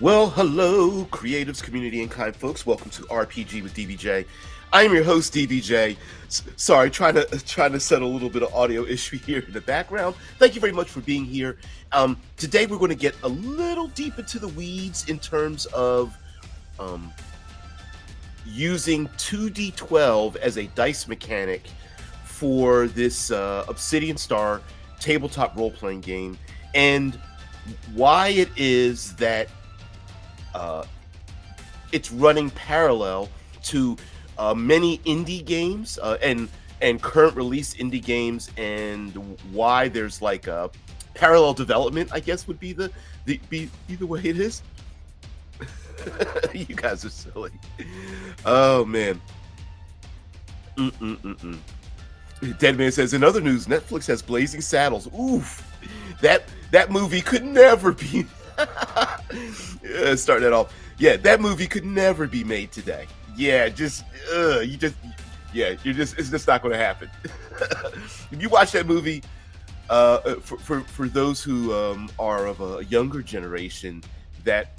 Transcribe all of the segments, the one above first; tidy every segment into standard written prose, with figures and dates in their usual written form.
Well, hello, creatives, community, and kind folks. Welcome to RPG with DBJ. I am your host, DBJ. Sorry, trying to settle a little bit of audio issue here in the background. Thank you very much for being here. Today we're going to get a little deep into the weeds in terms of um, using 2d12 as a dice mechanic for this Obsidian Star tabletop role-playing game, and why it is that uh, it's running parallel to many indie games and current release indie games, and why there's like a parallel development, I guess, would be the way it is. You guys are silly. Oh man. Mm-mm-mm-mm. Deadman says, in other news, Netflix has Blazing Saddles. Oof, that movie could never be. Yeah, start that off. Yeah, that movie could never be made today. Yeah, it's just not going to happen. If you watch that movie, for those who are of a younger generation that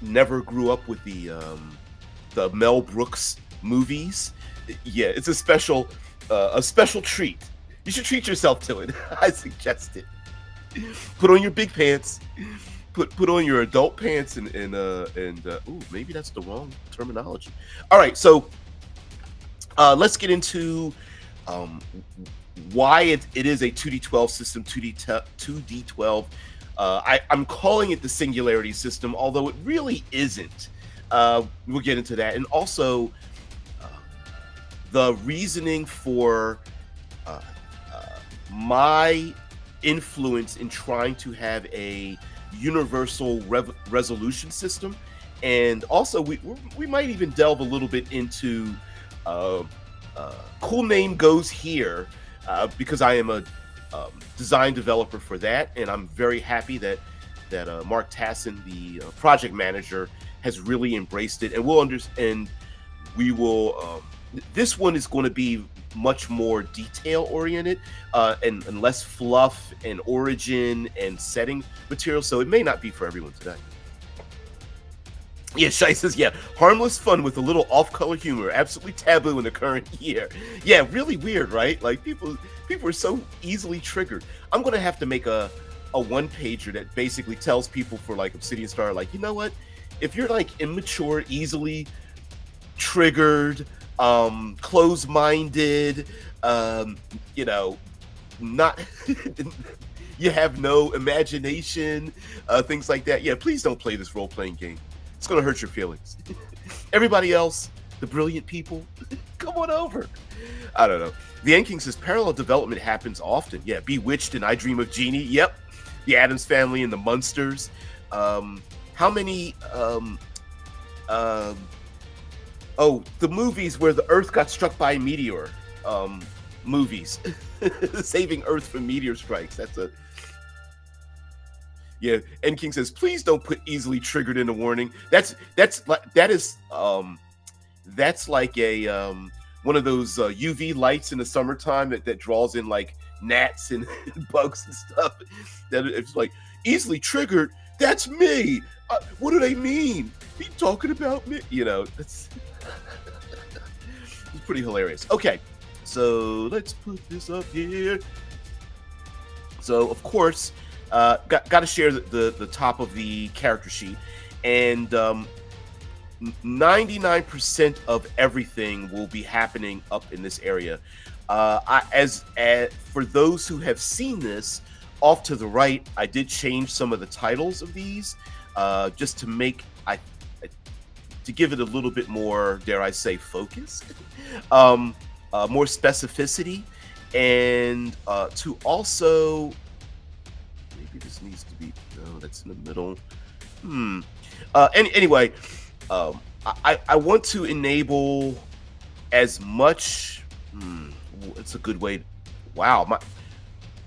never grew up with the Mel Brooks movies, yeah, it's a special treat. You should treat yourself to it. I suggest it. Put on your big pants. Put on your adult pants and ooh, maybe that's the wrong terminology. All right, so let's get into um, why it is a 2d12 system. 2d12. I'm calling it the singularity system, although it really isn't. We'll get into that, and also uh, the reasoning for uh, my influence in trying to have a universal resolution system, and also we might even delve a little bit into uh, cool name goes here, because I am a design developer for that, and I'm very happy that Mark Tassin, the project manager, has really embraced it, and we'll understand. We will. This one is going to be much more detail oriented, and less fluff and origin and setting material, so it may not be for everyone today. Yeah, Shai says, yeah, harmless fun with a little off-color humor, absolutely taboo in the current year. Yeah, really weird, right? Like people are so easily triggered. I'm gonna have to make a one-pager that basically tells people for like Obsidian Star, like, you know what, if you're like immature, easily triggered, close-minded, you know, not you have no imagination, things like that, yeah, please don't play this role-playing game. It's gonna hurt your feelings. Everybody else, the brilliant people, come on over. I don't know. The End King says parallel development happens often. Yeah, Bewitched and I Dream of Jeannie. Yep. The Addams Family and the Munsters. How many the movies where the Earth got struck by a meteor, movies, saving Earth from meteor strikes. That's a yeah. N King says, please don't put easily triggered in the warning. That's like a one of those UV lights in the summertime that draws in like gnats and bugs and stuff. That it's like easily triggered. That's me. What do they mean? He talking about me? You know, it's pretty hilarious. Okay, so let's put this up here. So of course, got to share the top of the character sheet, and 99% of everything will be happening up in this area. As for those who have seen this, off to the right, I did change some of the titles of these, just to make to give it a little bit more, dare I say, focus, more specificity, and to also, maybe this needs to be, no, that's in the middle. Anyway, I want to enable as much. It's a good way. Wow,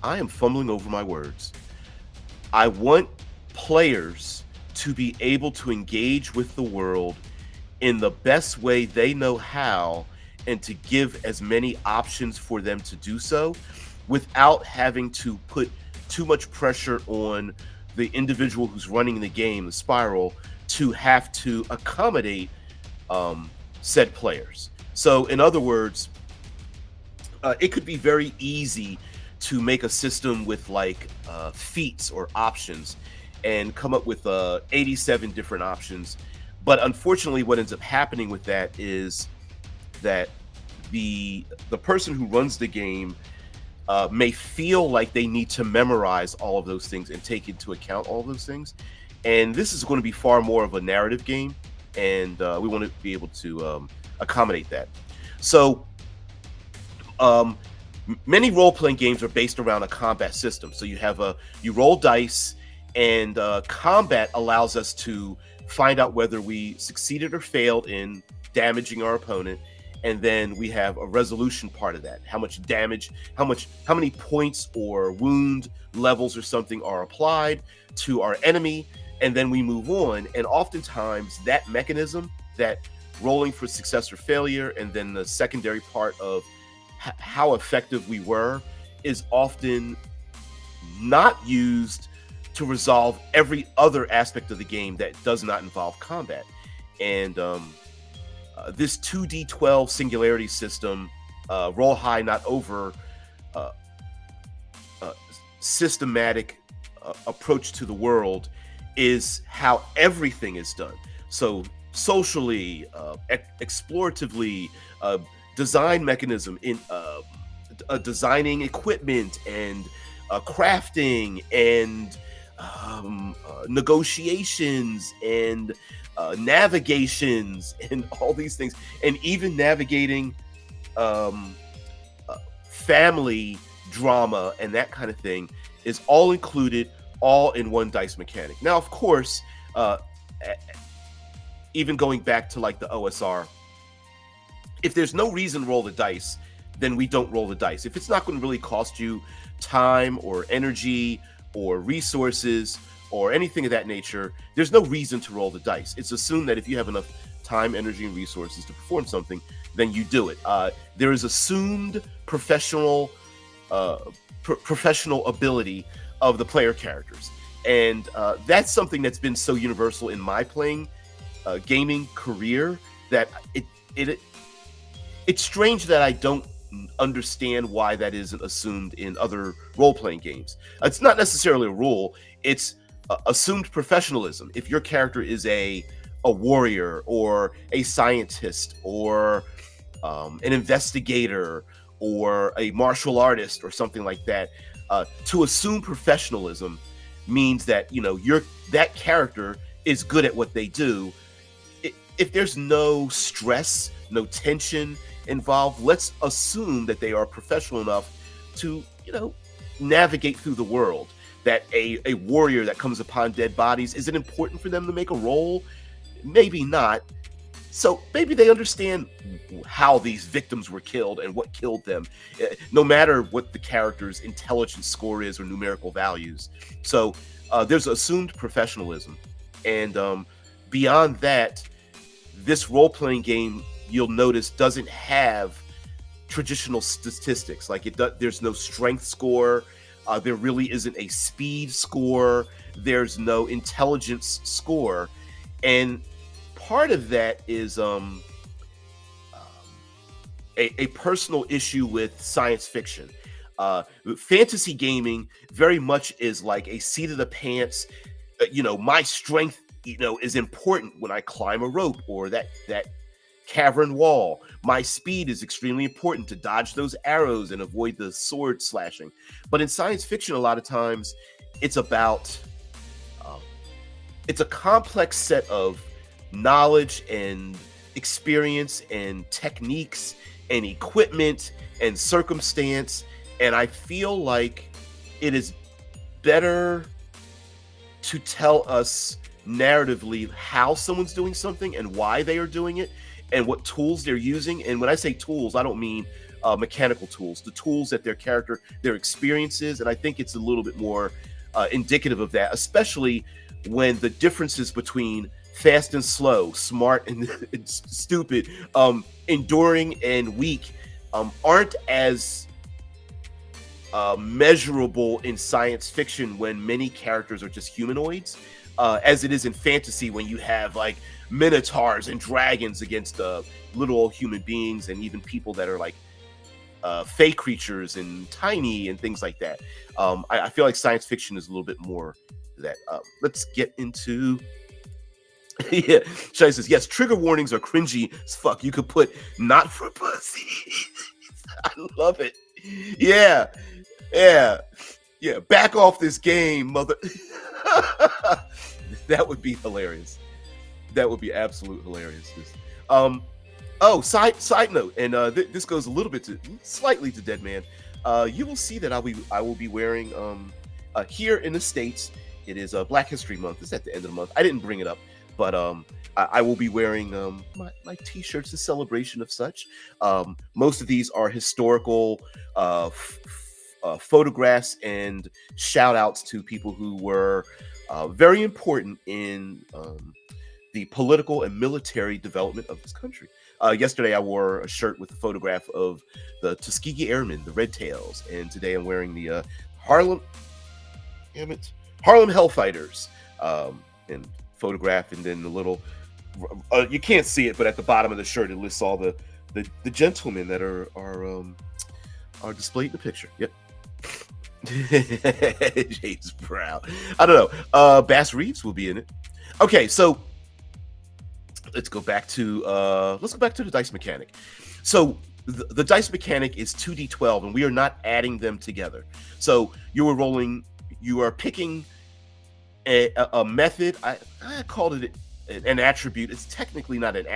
I am fumbling over my words. I want players to be able to engage with the world in the best way they know how, and to give as many options for them to do so without having to put too much pressure on the individual who's running the game, the spiral, to have to accommodate um, said players. So, in other words, it could be very easy to make a system with like feats or options and come up with 87 different options. But unfortunately, what ends up happening with that is that the person who runs the game may feel like they need to memorize all of those things and take into account all of those things. And this is going to be far more of a narrative game, and we want to be able to accommodate that. So, many role-playing games are based around a combat system. So you roll dice, and combat allows us to find out whether we succeeded or failed in damaging our opponent, and then we have a resolution part of that. How much damage, how many points or wound levels or something are applied to our enemy, and then we move on. And oftentimes that mechanism, that rolling for success or failure, and then the secondary part of how effective we were, is often not used to resolve every other aspect of the game that does not involve combat. And this 2d12 singularity system, roll high, not over, systematic approach to the world is how everything is done. So socially, exploratively, design mechanism in designing equipment and crafting and negotiations and navigations and all these things, and even navigating family drama and that kind of thing is all included, all in one dice mechanic. Now, of course, even going back to like the OSR, if there's no reason to roll the dice, then we don't roll the dice. If it's not going to really cost you time or energy or resources or anything of that nature, there's no reason to roll the dice. It's assumed that if you have enough time, energy, and resources to perform something, then you do it. There is assumed professional ability of the player characters, and that's something that's been so universal in my playing gaming career that it's strange that I don't understand why that isn't assumed in other role-playing games. It's not necessarily a rule, it's assumed professionalism. If your character is a warrior or a scientist or an investigator or a martial artist or something like that, to assume professionalism means that, you know, that character is good at what they do. If there's no stress, no tension involved, let's assume that they are professional enough to, you know, navigate through the world. That a warrior that comes upon dead bodies, is it important for them to make a roll? Maybe not. So maybe they understand how these victims were killed and what killed them, no matter what the character's intelligence score is or numerical values. So there's assumed professionalism. And beyond that, this role-playing game, you'll notice, doesn't have traditional statistics. Like there's no strength score. There really isn't a speed score. There's no intelligence score. And part of that is a personal issue with science fiction. Fantasy gaming very much is like a seat of the pants. You know, my strength, you know, is important when I climb a rope or that cavern wall. My speed is extremely important to dodge those arrows and avoid the sword slashing. But in science fiction, a lot of times it's about it's a complex set of knowledge and experience and techniques and equipment and circumstance. And I feel like it is better to tell us narratively how someone's doing something and why they are doing it and what tools they're using. And when I say tools, I don't mean mechanical tools, the tools that their character, their experiences. And I think it's a little bit more indicative of that, especially when the differences between fast and slow, smart and stupid, enduring and weak, aren't as measurable in science fiction when many characters are just humanoids, as it is in fantasy when you have like minotaurs and dragons against little old human beings and even people that are like fey creatures and tiny and things like that. I feel like science fiction is a little bit more that. Let's get into. Yeah, Shai says yes. Trigger warnings are cringy as fuck. You could put "not for pussy." I love it. Yeah, yeah, yeah. Back off this game, mother. That would be hilarious. That would be absolute hilariousness. Um, Oh, side note, and this goes a little bit to slightly to Dead Man. You will see that I will be wearing here in the States. It is Black History Month. It's at the end of the month. I didn't bring it up, but I will be wearing my T-shirts in celebration of such. Most of these are historical photographs and shout outs to people who were very important in the political and military development of this country. Yesterday, I wore a shirt with a photograph of the Tuskegee Airmen, the Red Tails, and today I'm wearing the Harlem, damn it, Harlem Hellfighters, and photograph, and then the little, you can't see it, but at the bottom of the shirt, it lists all the gentlemen that are displayed in the picture. Yep. James Brown. I don't know. Bass Reeves will be in it. Okay, so let's go back to the dice mechanic. So the dice mechanic is 2d12, and we are not adding them together. So you are picking a method. I called it an attribute. It's technically not an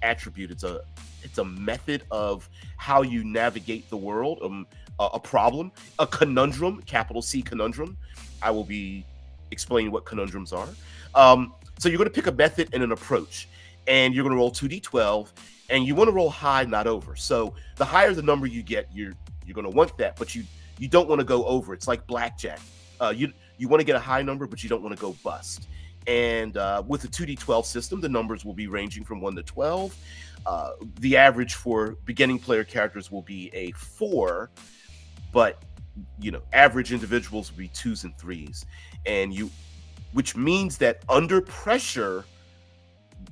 attribute. It's a method of how you navigate the world. A problem, a conundrum, capital C conundrum. I will be explaining what conundrums are. So you're going to pick a method and an approach, and you're going to roll 2d12, and you want to roll high, not over. So the higher the number you get, you're going to want that, but you don't want to go over. It's like blackjack. You want to get a high number, but you don't want to go bust. And with the 2d12 system, the numbers will be ranging from 1 to 12. The average for beginning player characters will be a 4, but average individuals will be 2s and 3s, which means that under pressure,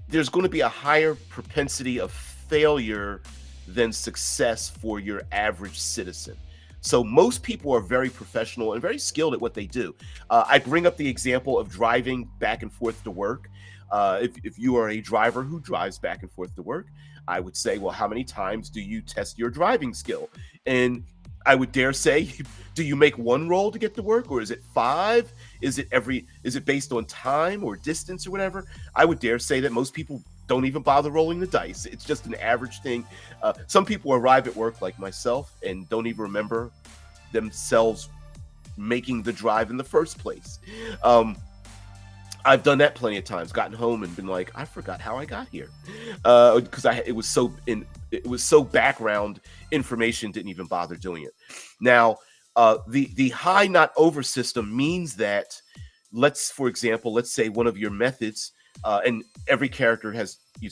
there's going to be a higher propensity of failure than success for your average citizen. So most people are very professional and very skilled at what they do. I bring up the example of driving back and forth to work. If you are a driver who drives back and forth to work, I would say, well, how many times do you test your driving skill? And I would dare say, do you make one roll to get to work, or is it 5? Is it based on time or distance or whatever? I would dare say that most people don't even bother rolling the dice. It's just an average thing. Some people arrive at work like myself and don't even remember themselves making the drive in the first place. I've done that plenty of times, gotten home and been like, I forgot how I got here, because it was so background information, didn't even bother doing it. Now, the high not over system means that, for example, let's say one of your methods, and every character you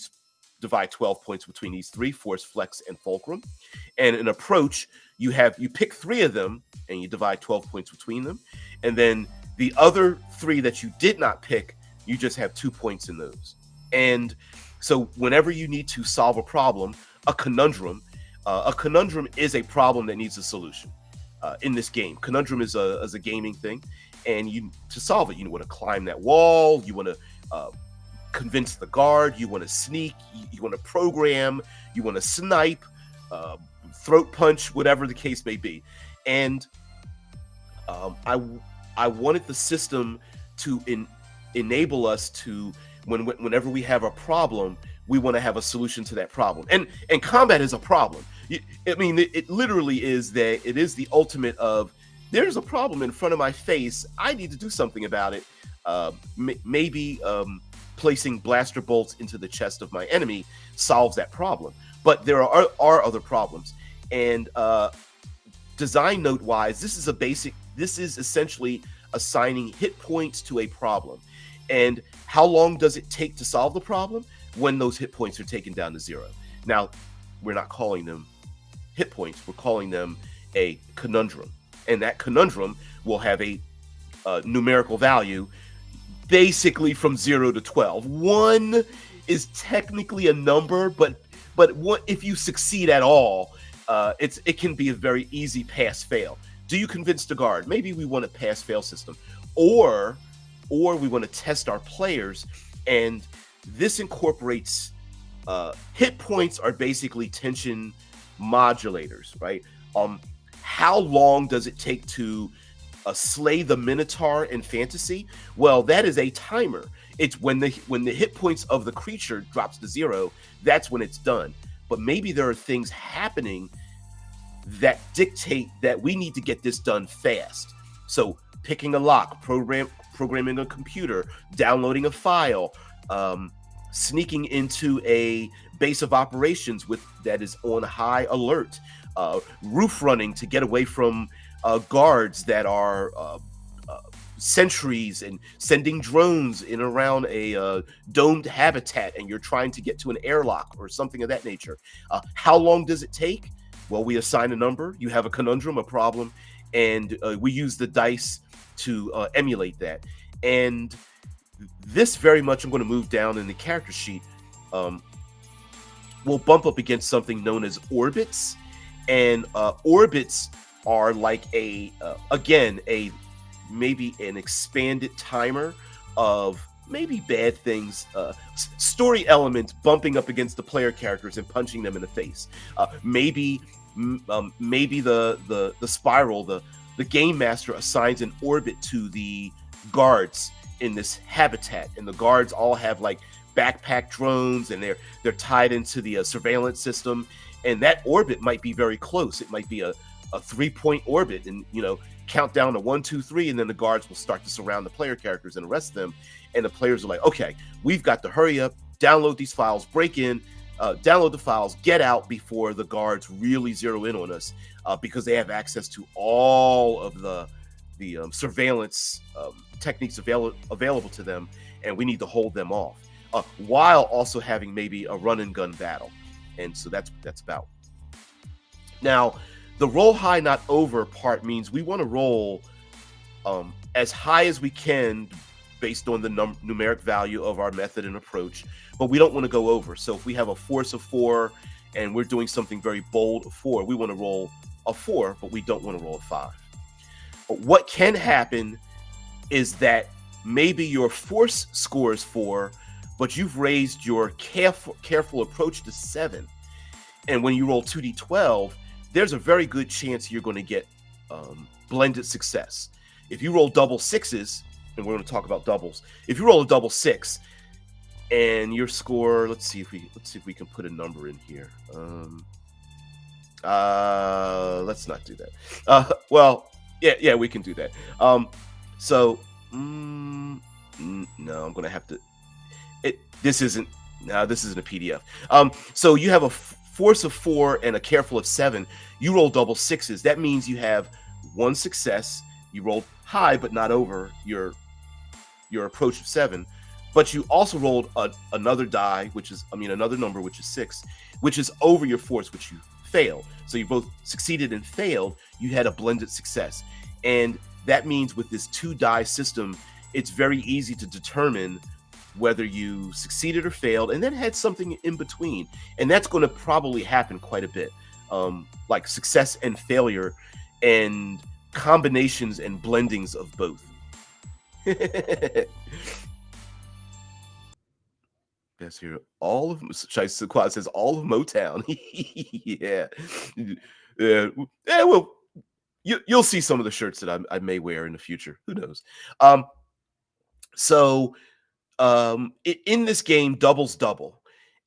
divide 12 points between these 3: force, flex, and fulcrum. And an approach, you pick 3 of them and you divide 12 points between them, and then the other 3 that you did not pick, you just have 2 points in those. And so whenever you need to solve a problem, a conundrum is a problem that needs a solution. In this game, conundrum is a gaming thing, and to solve it, you want to climb that wall, you want to convince the guard, you want to sneak, you want to program, you want to snipe, throat punch, whatever the case may be. And I wanted the system to enable us to, whenever we have a problem, we want to have a solution to that problem. And combat is a problem. It literally is that it is the ultimate of, there's a problem in front of my face, I need to do something about it. Maybe placing blaster bolts into the chest of my enemy solves that problem. But there are other problems. And design note wise, this is essentially assigning hit points to a problem. And how long does it take to solve the problem? When those hit points are taken down to 0. Now, we're not calling them hit points, we're calling them a conundrum. and that conundrum will have a numerical value basically from 0 to 12. 1 is technically a number, but what if you succeed at all, it can be a very easy pass fail. Do you convince the guard? Maybe we want a pass fail system, or we want to test our players, and this incorporates hit points are basically tension modulators, right? How long does it take to slay the Minotaur in fantasy? Well, that is a timer. It's when the hit points of the creature drops to 0, that's when it's done. But maybe there are things happening that dictate that we need to get this done fast. So picking a lock, programming a computer, downloading a file, sneaking into a base of operations with that is on high alert, roof running to get away from guards that are sentries, and sending drones in around a domed habitat, and you're trying to get to an airlock or something of that nature. How long does it take? Well, we assign a number. You have a conundrum, a problem, and we use the dice to emulate that. And this very much, I'm going to move down in the character sheet, will bump up against something known as orbits. And orbits are like again, maybe an expanded timer of maybe bad things, story elements bumping up against the player characters and punching them in the face. Maybe the spiral, the game master assigns an orbit to the guards in this habitat, and the guards all have like backpack drones, and they're tied into the surveillance system, and that orbit might be very close. It might be a 3-point orbit, and count down to 1, 2, 3, and then the guards will start to surround the player characters and arrest them. And the players are like, okay, we've got to hurry up, download these files, break in, download the files, get out before the guards really zero in on us, because they have access to all of the surveillance techniques available to them, and we need to hold them off, while also having maybe a run and gun battle. And so that's about. Now, the roll high not over part means we want to roll as high as we can based on the numeric value of our method and approach, but we don't want to go over. So if we have a force of 4 and we're doing something very bold of 4, we want to roll a 4, but we don't want to roll a 5. But what can happen is that maybe your force score is 4, but you've raised your careful approach to 7. And when you roll 2d12, there's a very good chance you're going to get blended success. If you roll double 6s, and we're going to talk about doubles, if you roll a double 6 and your score, let's see if we can put a number in here. Let's not do that. Well, yeah, we can do that. So no, I'm going to have to. This isn't a PDF. So you have a force of 4 and a careful of 7. You roll double 6s. That means you have 1 success. You rolled high, but not over your approach of 7. But you also rolled another die, another number, which is 6, which is over your force, which you failed. So you both succeeded and failed. You had a blended success. And that means with this 2-die system, it's very easy to determine whether you succeeded or failed, and then had something in between. And that's going to probably happen quite a bit, like success and failure, and combinations and blendings of both. That's here. All of Shice Quad says all of Motown. Yeah. Yeah. Well, you'll see some of the shirts that I may wear in the future. Who knows? So in this game, doubles double.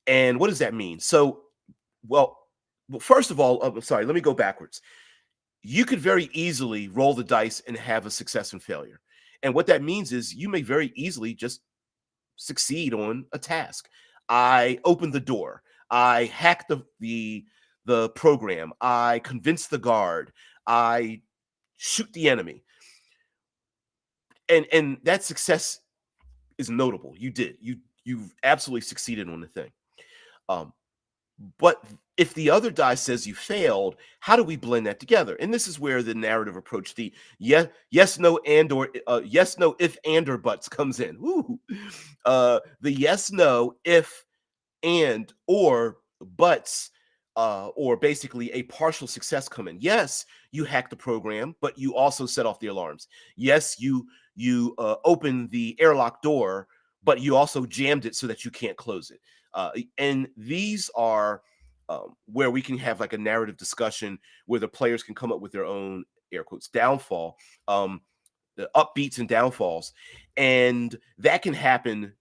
And what does that mean? So, well, first of all, sorry, let me go backwards. You could very easily roll the dice and have a success and failure. And what that means is you may very easily just succeed on a task. I opened the door. I hacked the program. I convinced the guard. I shoot the enemy. And that success is notable. You did. You've absolutely succeeded on the thing. But if the other die says you failed, how do we blend that together? And this is where the narrative approach, the yes, no, and or yes, no, if and or buts comes in. Woo. The yes, no, if and or buts, or basically a partial success come in. Yes, you hacked the program, but you also set off the alarms. Yes, you opened the airlock door, but you also jammed it so that you can't close it. And these are where we can have like a narrative discussion where the players can come up with their own air quotes downfall, um, the upbeats and downfalls, and that can happen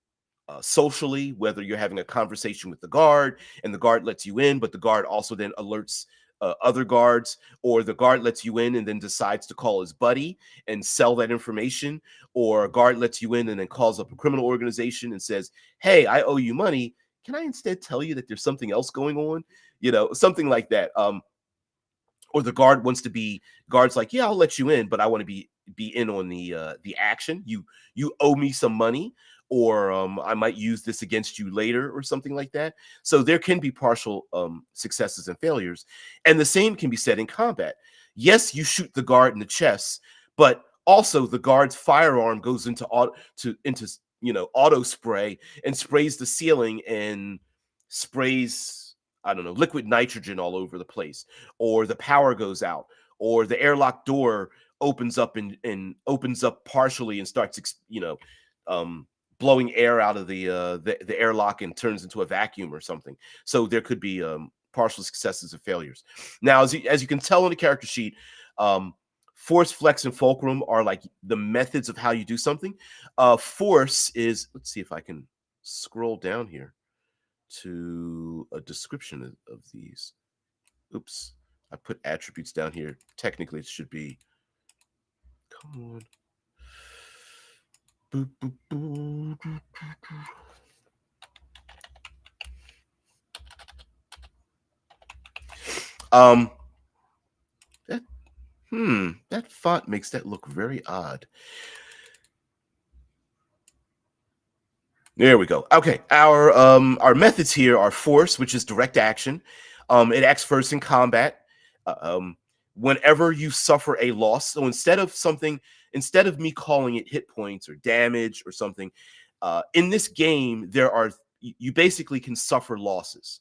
socially, whether you're having a conversation with the guard and the guard lets you in, but the guard also then alerts other guards, or the guard lets you in and then decides to call his buddy and sell that information, or a guard lets you in and then calls up a criminal organization and says, "Hey, I owe you money. Can I instead tell you that there's something else going on?" Something like that. Or the guard wants to be guards like, "Yeah, I'll let you in, but I want to be in on the action. You owe me some money, or I might use this against you later," or something like that. So there can be partial successes and failures, and the same can be said in combat. Yes, you shoot the guard in the chest, but also the guard's firearm goes into auto spray and sprays the ceiling and sprays, I don't know, liquid nitrogen all over the place, or the power goes out, or the airlock door opens up and opens up partially and starts um blowing air out of the airlock and turns into a vacuum or something. So there could be partial successes and failures. Now, as you can tell on the character sheet, force, flex, and fulcrum are like the methods of how you do something. Force is, let's see if I can scroll down here to a description of these. Oops, I put attributes down here. Technically, it should be. Come on. Boop, boop, boop. Um, that that font makes that look very odd. There we go. Okay, our methods here are force, which is direct action. It acts first in combat. Uh, um, Whenever you suffer a loss, so instead of me calling it hit points or damage or something, in this game you basically can suffer losses.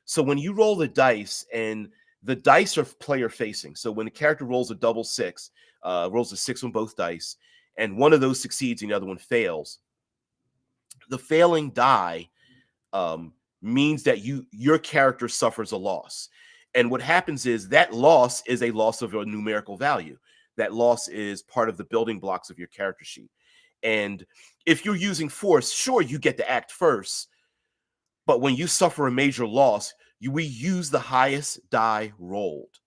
So when you roll the dice, and the dice are player facing, so when the character rolls a double six, rolls a six on both dice, and one of those succeeds and the other one fails, the failing die um, means that your character suffers a loss. And what happens is that loss is a loss of a numerical value. That loss is part of the building blocks of your character sheet. And if you're using force, sure, you get to act first. But when you suffer a major loss, we use the highest die rolled.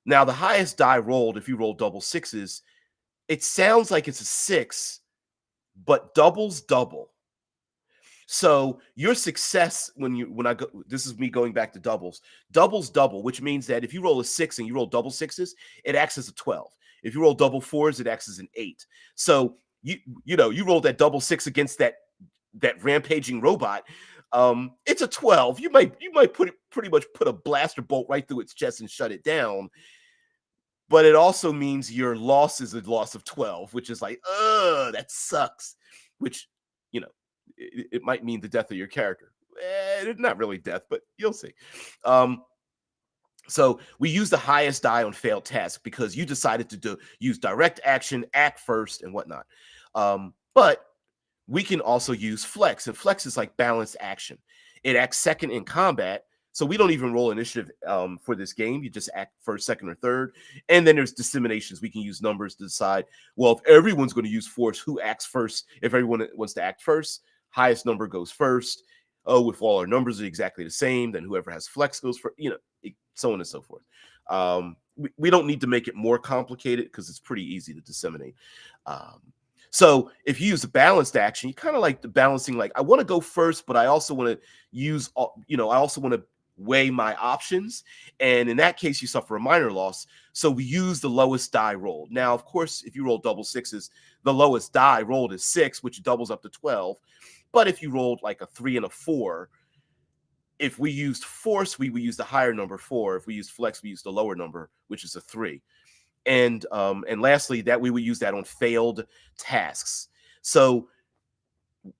Now, the highest die rolled, if you roll double sixes, it sounds like it's a six, but doubles double. So your success when I go, this is me going back to doubles double, which means that if you roll a six and you roll double sixes, it acts as a 12. If you roll double fours, it acts as an 8. So you roll that double six against that rampaging robot. It's a 12. You might pretty much put a blaster bolt right through its chest and shut it down. But it also means your loss is a loss of 12, which is like, that sucks. Which, you know, it might mean the death of your character. Not really death, but you'll see. So we use the highest die on failed task because you decided to use direct action, act first, and whatnot. But we can also use flex, and flex is like balanced action. It acts second in combat, so we don't even roll initiative for this game. You just act first, second, or third. And then there's disseminations. We can use numbers to decide, well, if everyone's going to use force, who acts first? If everyone wants to act first, highest number goes first. Oh, if all our numbers are exactly the same, then whoever has flex goes for, so on and so forth. We don't need to make it more complicated because it's pretty easy to disseminate. So if you use a balanced action, you kind of like the balancing, like I want to go first, but I also want to I also want to weigh my options. And in that case, you suffer a minor loss. So we use the lowest die rolled. Now, of course, if you roll double sixes, the lowest die rolled is 6, which doubles up to 12. But if you rolled like a 3 and a 4, If we used force, we would use the higher number 4. If we used flex, we use the lower number, which is a 3. And lastly, that we would use that on failed tasks. So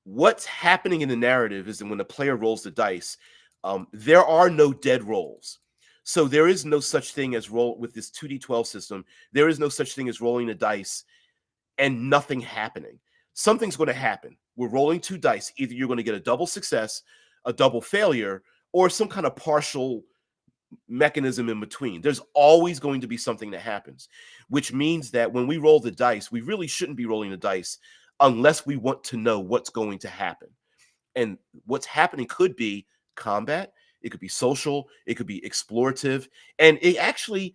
what's happening in the narrative is that when the player rolls the dice, there are no dead rolls. So there is no such thing as roll with this 2d12 system. There is no such thing as rolling the dice and nothing happening. Something's going to happen. We're rolling 2 dice. Either you're going to get a double success, a double failure, or some kind of partial mechanism in between. There's always going to be something that happens, which means that when we roll the dice, we really shouldn't be rolling the dice unless we want to know what's going to happen. And what's happening could be combat, it could be social, it could be explorative, and it actually,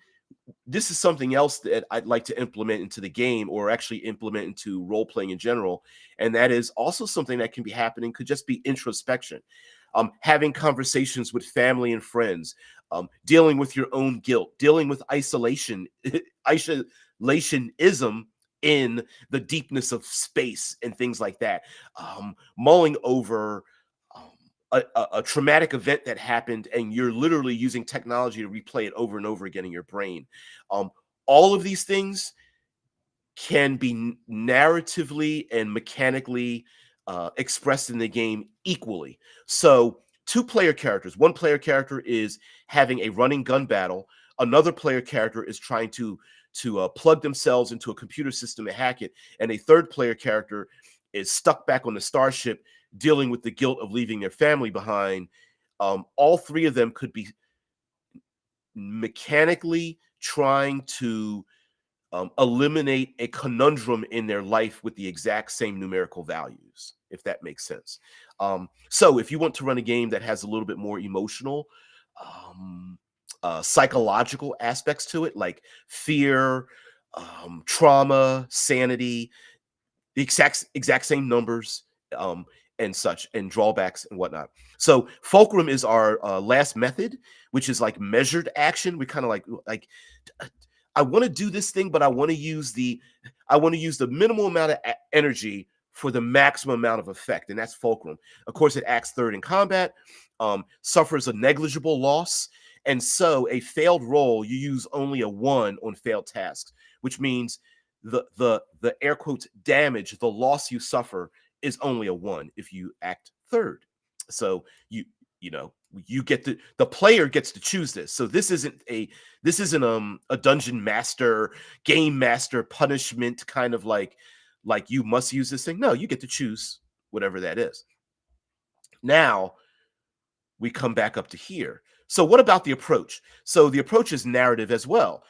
this is something else that I'd like to implement into the game, or actually implement into role playing in general. And that is also something that can be happening, could just be introspection, having conversations with family and friends, dealing with your own guilt, dealing with isolationism in the deepness of space and things like that, mulling over a traumatic event that happened, and you're literally using technology to replay it over and over again in your brain. Um, all of these things can be narratively and mechanically expressed in the game equally. So, 2 player characters. One player character is having a running gun battle. Another player character is trying to plug themselves into a computer system and hack it. And a 3rd player character is stuck back on the starship, dealing with the guilt of leaving their family behind. All 3 of them could be mechanically trying to eliminate a conundrum in their life with the exact same numerical values, if that makes sense. So if you want to run a game that has a little bit more emotional, psychological aspects to it, like fear, trauma, sanity, the exact same numbers, and such, and drawbacks and whatnot. So fulcrum is our last method, which is like measured action. We kind of like I want to do this thing, but I want to use the minimal amount of energy for the maximum amount of effect, and that's fulcrum. Of course, it acts 3rd in combat, suffers a negligible loss, and so a failed roll, you use only a 1 on failed tasks, which means the air quotes damage, the loss you suffer, is only a 1 if you act 3rd. So you know, you get the player gets to choose this. So this isn't a dungeon master, game master punishment kind of like you must use this thing. No, you get to choose whatever that is. Now we come back up to here. So what about the approach? So the approach is narrative as well.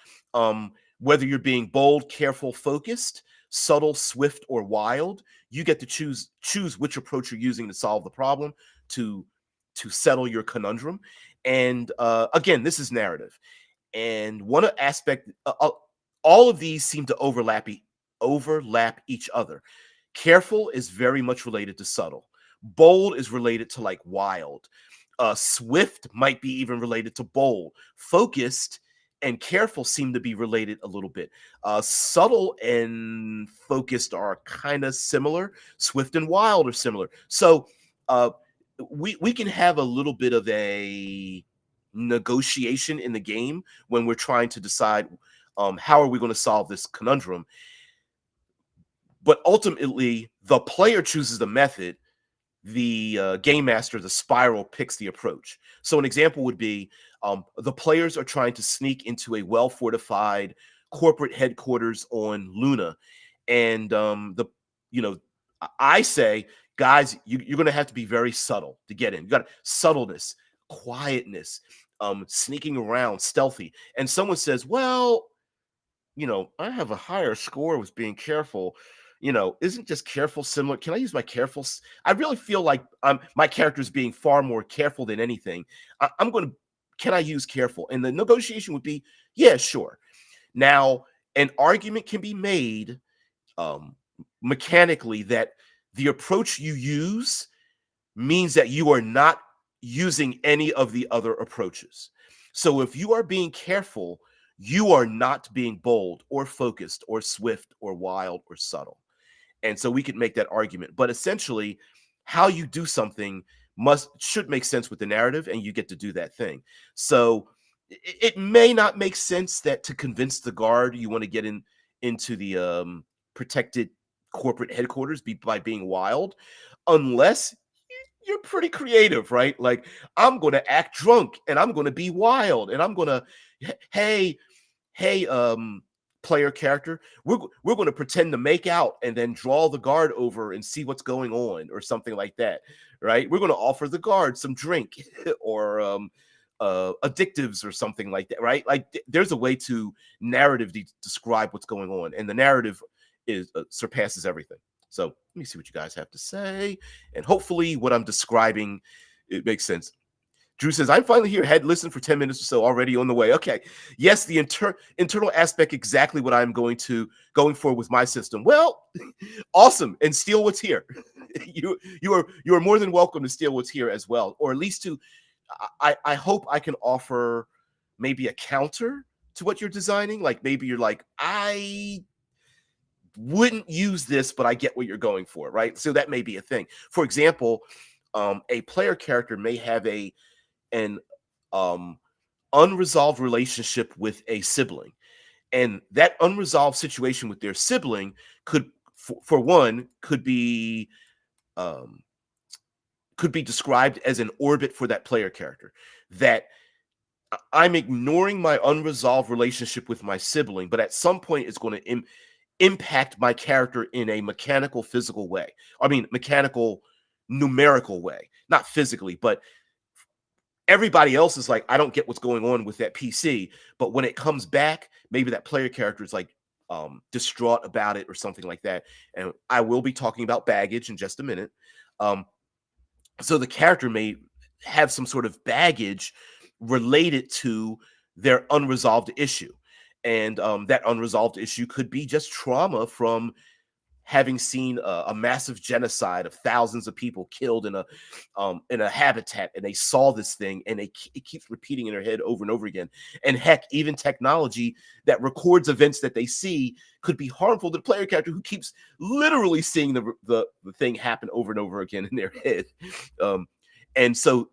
Whether you're being bold, careful, focused, subtle, swift, or wild, you get to choose which approach you're using to solve the problem, to settle your conundrum. And again, this is narrative. And one aspect, all of these seem to overlap each other. Careful is very much related to subtle. Bold is related to like wild. Swift might be even related to bold. Focused and careful seem to be related a little bit. Subtle and focused are kind of similar. Swift and wild are similar. So we can have a little bit of a negotiation in the game when we're trying to decide how are we going to solve this conundrum. But ultimately, the player chooses the method. The game master, the spiral, picks the approach. So an example would be the players are trying to sneak into a well-fortified corporate headquarters on Luna. And I say, guys, you're going to have to be very subtle to get in. You got subtleness, quietness, sneaking around, stealthy. And someone says, well, I have a higher score with being careful. Isn't just careful similar? Can I use my careful? I really feel like my character is being far more careful than anything. Can I use careful? And the negotiation would be, yeah, sure. Now, an argument can be made mechanically that the approach you use means that you are not using any of the other approaches. So if you are being careful, you are not being bold or focused or swift or wild or subtle. And so we could make that argument. But essentially, how you do something should make sense with the narrative, and you get to do that thing. So it may not make sense that to convince the guard you want to get into the protected corporate headquarters by being wild, unless you're pretty creative, right? Like, I'm going to act drunk and I'm going to be wild and I'm going to, hey, hey, player character, we're going to pretend to make out and then draw the guard over and see what's going on or something like that, right? We're going to offer the guard some drink or addictives or something like that, right? Like there's a way to narrative describe what's going on, and the narrative is surpasses everything. So let me see what you guys have to say, and hopefully what I'm describing, it makes sense. Drew says, I'm finally here. Had listened for 10 minutes or so, already on the way. Okay. Yes, the internal aspect, exactly what I'm going for with my system. Well, awesome. And steal what's here. You are more than welcome to steal what's here as well. Or at least to, I hope I can offer maybe a counter to what you're designing. Like maybe you're like, I wouldn't use this, but I get what you're going for, right? So that may be a thing. For example, a player character may have an unresolved relationship with a sibling, and that unresolved situation with their sibling could, for one, could be described as an orbit for that player character, that I'm ignoring my unresolved relationship with my sibling, but at some point it's going to impact my character in a mechanical, physical way. I mean, mechanical, numerical way, not physically, but everybody else is like, I don't get what's going on with that PC. But when it comes back, maybe that player character is like distraught about it or something like that. And I will be talking about baggage in just a minute. So the character may have some sort of baggage related to their unresolved issue. And that unresolved issue could be just trauma from having seen a massive genocide of thousands of people killed in a habitat, and they saw this thing, and it keeps repeating in their head over and over again. And heck, even technology that records events that they see could be harmful to the player character who keeps literally seeing the thing happen over and over again in their head. And so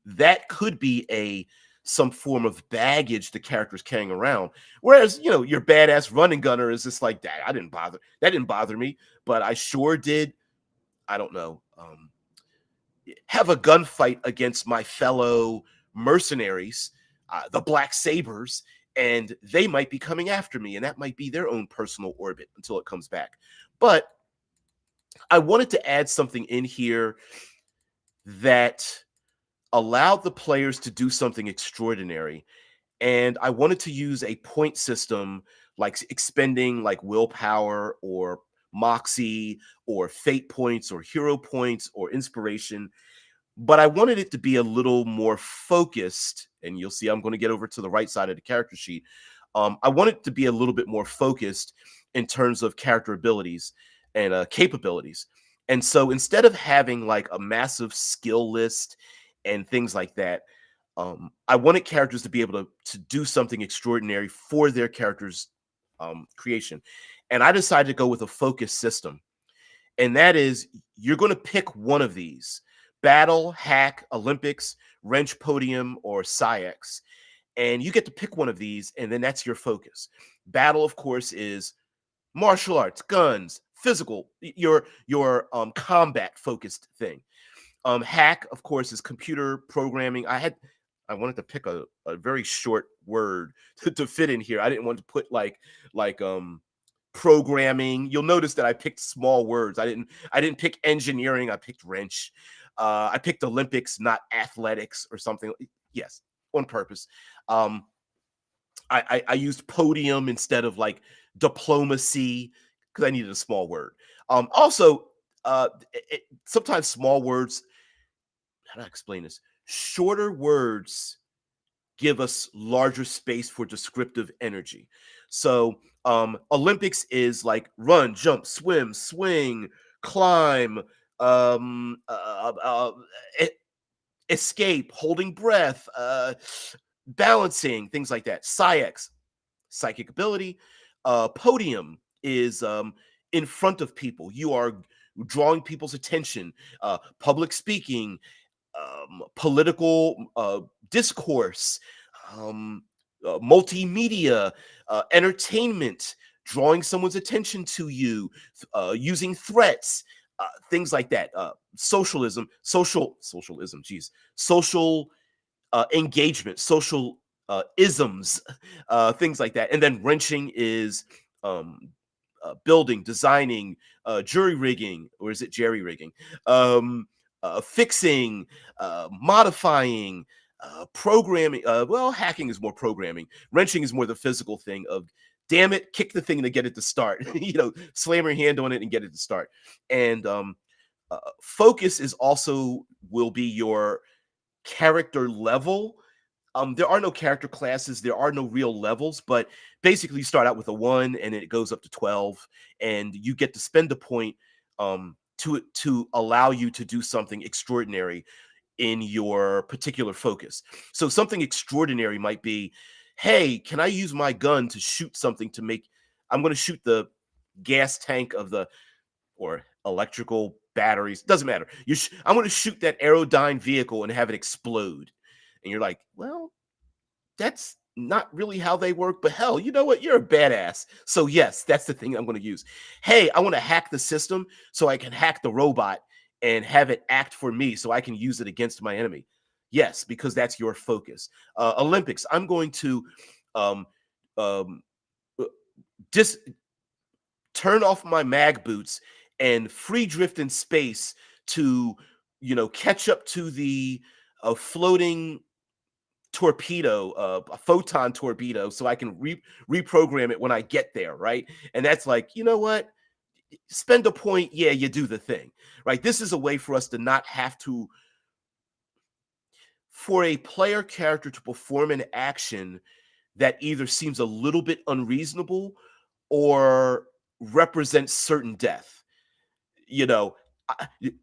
that could be some form of baggage the character's carrying around. Whereas, your badass running gunner is just like, that didn't bother me, but I sure did, I don't know, have a gunfight against my fellow mercenaries, the Black Sabers, and they might be coming after me, and that might be their own personal orbit until it comes back. But I wanted to add something in here that allowed the players to do something extraordinary. And I wanted to use a point system, like expending like willpower or moxie or fate points or hero points or inspiration. But I wanted it to be a little more focused. And you'll see I'm going to get over to the right side of the character sheet. I want it to be a little bit more focused in terms of character abilities and capabilities. And so instead of having like a massive skill list and things like that, I wanted characters to be able to do something extraordinary for their characters' creation. And I decided to go with a focus system. And that is, you're going to pick one of these: battle, hack, Olympics, wrench, podium, or SciX. And you get to pick one of these, and then that's your focus. Battle, of course, is martial arts, guns, physical, your combat focused thing. Hack, of course, is computer programming. I wanted to pick a very short word to fit in here. I didn't want to put like programming. You'll notice that I picked small words. I didn't pick engineering. I picked wrench. I picked Olympics, not athletics or something. Yes, on purpose. I used podium instead of like diplomacy because I needed a small word. Also, sometimes small words, how do I explain this? Shorter words give us larger space for descriptive energy. So Olympics is like run, jump, swim, swing, climb, um, uh, uh, e- escape, holding breath, balancing, things like that. SciX, psychic ability. Podium is in front of people. You are drawing people's attention, public speaking, political discourse, um, multimedia, entertainment, drawing someone's attention to you, using threats, things like that. Socialism, geez, social engagement, social isms, things like that. And then wrenching is um, building, designing, jury rigging, or is it jerry rigging? Um, Fixing, modifying, programming. Well, hacking is more programming. Wrenching is more the physical thing of, damn it, kick the thing to get it to start. Slam your hand on it and get it to start. And focus is also will be your character level. There are no character classes, there are no real levels, but basically you start out with a 1 and it goes up to 12, and you get to spend a point to allow you to do something extraordinary in your particular focus. So something extraordinary might be, hey, can I use my gun to shoot something to make I'm going to shoot the gas tank of the or electrical batteries, doesn't matter. I'm going to shoot that Aerodyne vehicle and have it explode. And you're like, well, that's not really how they work, but hell, you know what? You're a badass. So yes, that's the thing I'm going to use. Hey, I want to hack the system so I can hack the robot and have it act for me so I can use it against my enemy. Yes, because that's your focus. Olympics, I'm going to um, um, uh, dis turn off my mag boots and free drift in space to, catch up to the floating torpedo, a photon torpedo, so I can reprogram it when I get there, right? And that's like, you know what? Spend a point, yeah, you do the thing, right? This is a way for us to not have to, for a player character to perform an action that either seems a little bit unreasonable or represents certain death. you know,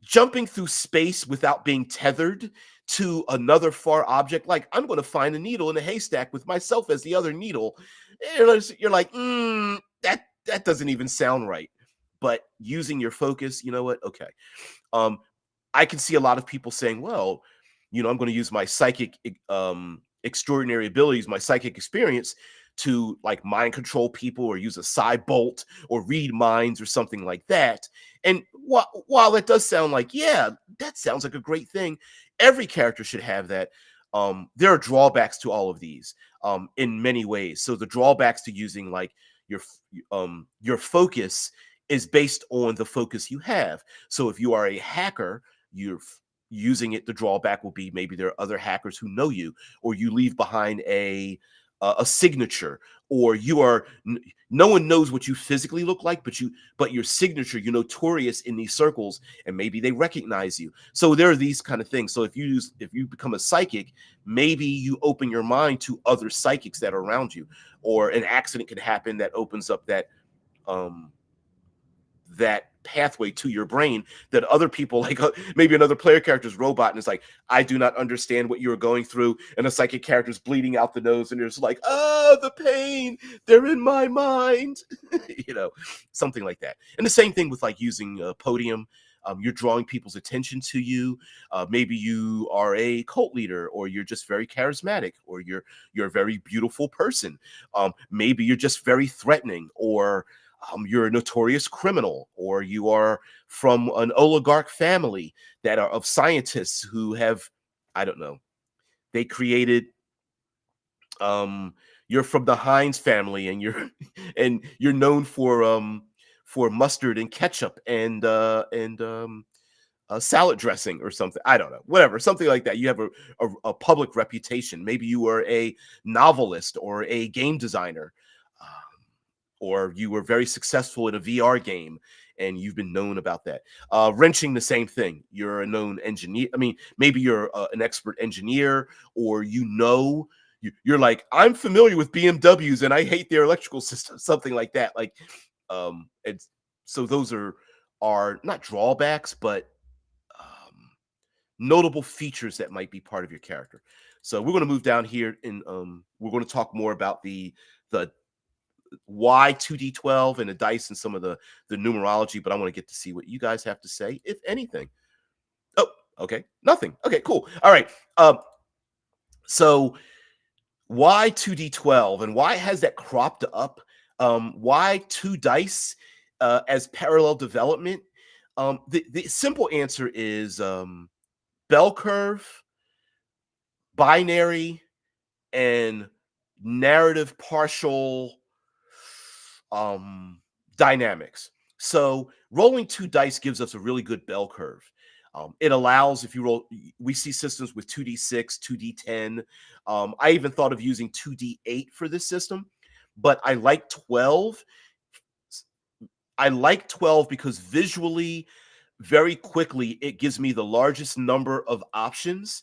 Jumping through space without being tethered to another far object, like I'm going to find a needle in a haystack with myself as the other needle. You're like, that doesn't even sound right. But using your focus, you know what? Okay. Um, I can see a lot of people saying, well, I'm going to use my psychic extraordinary abilities, my psychic experience to like mind control people or use a psi bolt or read minds or something like that. And while that does sound like, yeah, that sounds like a great thing, every character should have that. There are drawbacks to all of these in many ways. So the drawbacks to using like your focus is based on the focus you have. So if you are a hacker, you're using it, the drawback will be maybe there are other hackers who know you, or you leave behind a signature, or no one knows what you physically look like, but your signature, you're notorious in these circles, and maybe they recognize you. So there are these kind of things. So if you become a psychic, maybe you open your mind to other psychics that are around you, or an accident can happen that opens up um that pathway to your brain that other people, like maybe another player character's robot, and it's like, I do not understand what you're going through, and a psychic character's bleeding out the nose, and it's like, oh, the pain, they're in my mind. Something like that. And the same thing with like using podium. You're drawing people's attention to you. Maybe you are a cult leader, or you're just very charismatic, or you're a very beautiful person. Maybe you're just very threatening, or you're a notorious criminal, or you are from an oligarch family that are of scientists who have, I don't know, they created you're from the Heinz family, and you're and you're known for mustard and ketchup and salad dressing or something. I don't know, whatever, something like that. You have a public reputation. Maybe you are a novelist or a game designer, or you were very successful in a VR game and you've been known about that. Wrenching, the same thing. You're a known engineer. I mean, maybe you're an expert engineer, or you're like, I'm familiar with BMWs and I hate their electrical system, something like that. Like, it's so those are not drawbacks, but um, notable features that might be part of your character. So we're going to move down here, and we're going to talk more about the why 2d12 and the dice and some of the numerology, but I want to get to see what you guys have to say, if anything. Oh, Okay, nothing. Okay, cool. All right. So why 2d12 and why has that cropped up? Why two dice as parallel development? The simple answer is bell curve, binary, and narrative partial um, dynamics. So rolling two dice gives us a really good bell curve. It allows, if you roll, we see systems with 2d6, 2d10. I even thought of using 2d8 for this system, but I like 12. I like 12 because visually, very quickly, it gives me the largest number of options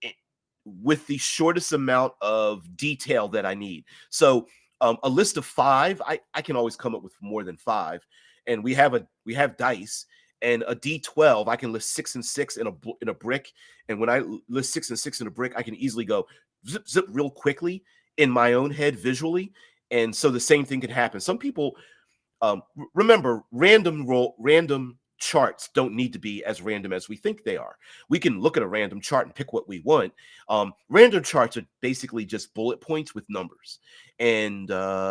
i- with the shortest amount of detail that I need. So a list of five, I can always come up with more than five. And we have dice and a D12. I can list 6 and 6 in a brick. And when I list 6 and 6 in a brick, I can easily go zip zip real quickly in my own head visually. And so the same thing can happen. Some people remember, random charts don't need to be as random as we think they are. We can look at a random chart and pick what we want. Random charts are basically just bullet points with numbers. And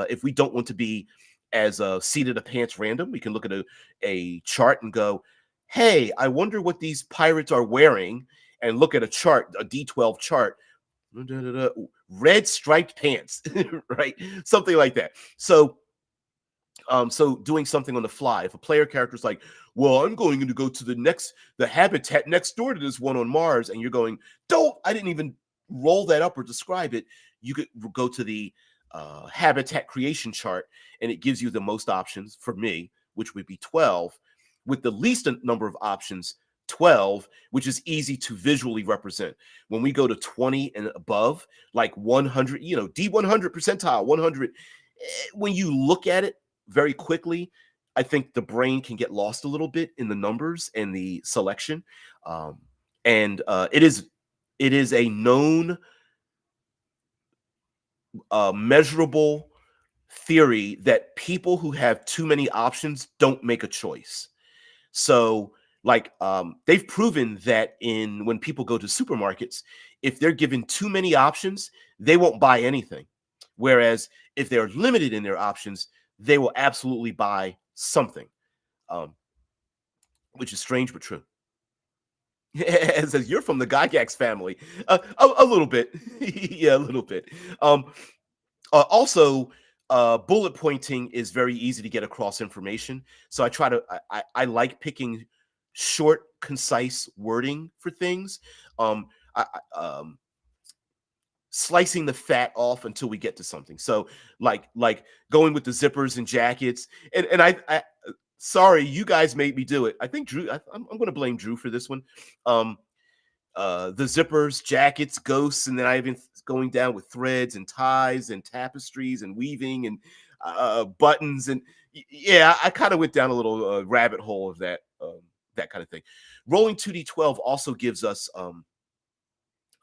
if we don't want to be as seat of the pants random, we can look at a chart and go, hey, I wonder what these pirates are wearing, and look at a chart, a D12 chart. Red striped pants, right? Something like that. So doing something on the fly. If a player character is like, well, I'm going to go to the habitat next door to this one on Mars, and you're going, don't, I didn't even roll that up or describe it. You could go to the habitat creation chart, and it gives you the most options for me, which would be 12, with the least number of options, 12, which is easy to visually represent. When we go to 20 and above, like 100, D100 percentile, 100, when you look at it, very quickly, I think the brain can get lost a little bit in the numbers and the selection. Um, and it is a known, measurable theory that people who have too many options don't make a choice. So, like, they've proven that in when people go to supermarkets, if they're given too many options, they won't buy anything. Whereas if they're limited in their options, they will absolutely buy something, um, which is strange but true. It says you're from the Gygax family, a little bit, yeah, a little bit. Um, Also, bullet pointing is very easy to get across information. So I try to I like picking short, concise wording for things. I slicing the fat off until we get to something. So like going with the zippers and jackets. And I sorry, you guys made me do it. I think Drew. I'm going to blame Drew for this one. Um, the zippers, jackets, ghosts, and then I even going down with threads and ties and tapestries and weaving and buttons and yeah, I kind of went down a little rabbit hole of that kind of thing. Rolling 2d12 also gives us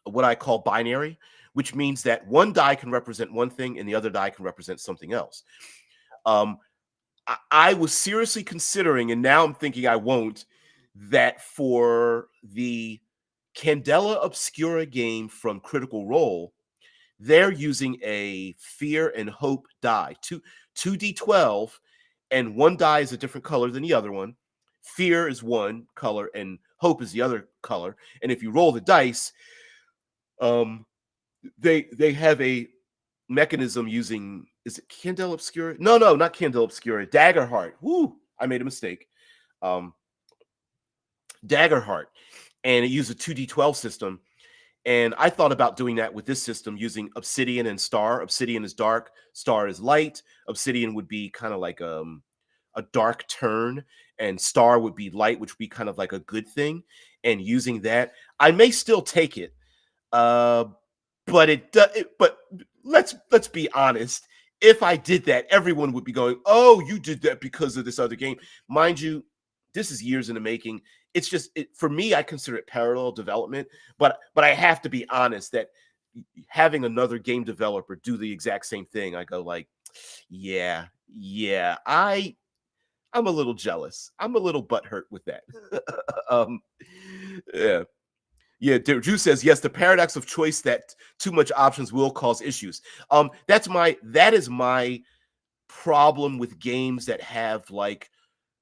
what I call binary, which means that one die can represent one thing and the other die can represent something else. Um, I was seriously considering, and now I'm thinking I won't, that for the Candela Obscura game from Critical Role, they're using a fear and hope die, two d12, and one die is a different color than the other one. Fear is one color, and hope is the other color. And if you roll the dice, um, they have a mechanism using, is it Candela Obscura? No, not Candela Obscura. Daggerheart. Woo! I made a mistake. Um, Daggerheart, and it used a 2d12 system. And I thought about doing that with this system using Obsidian and Star. Obsidian is dark, Star is light. Obsidian would be kind of like a dark turn, and Star would be light, which would be kind of like a good thing. And using that, I may still take it, uh, but but let's be honest. If I did that, everyone would be going, "Oh, you did that because of this other game." Mind you, this is years in the making. It's just for me, I consider it parallel development, but I have to be honest that having another game developer do the exact same thing, I go like, yeah, I'm a little jealous. I'm a little butthurt with that. um, Yeah. Yeah, Drew says yes. The paradox of choice that too much options will cause issues. That is my problem with games that have like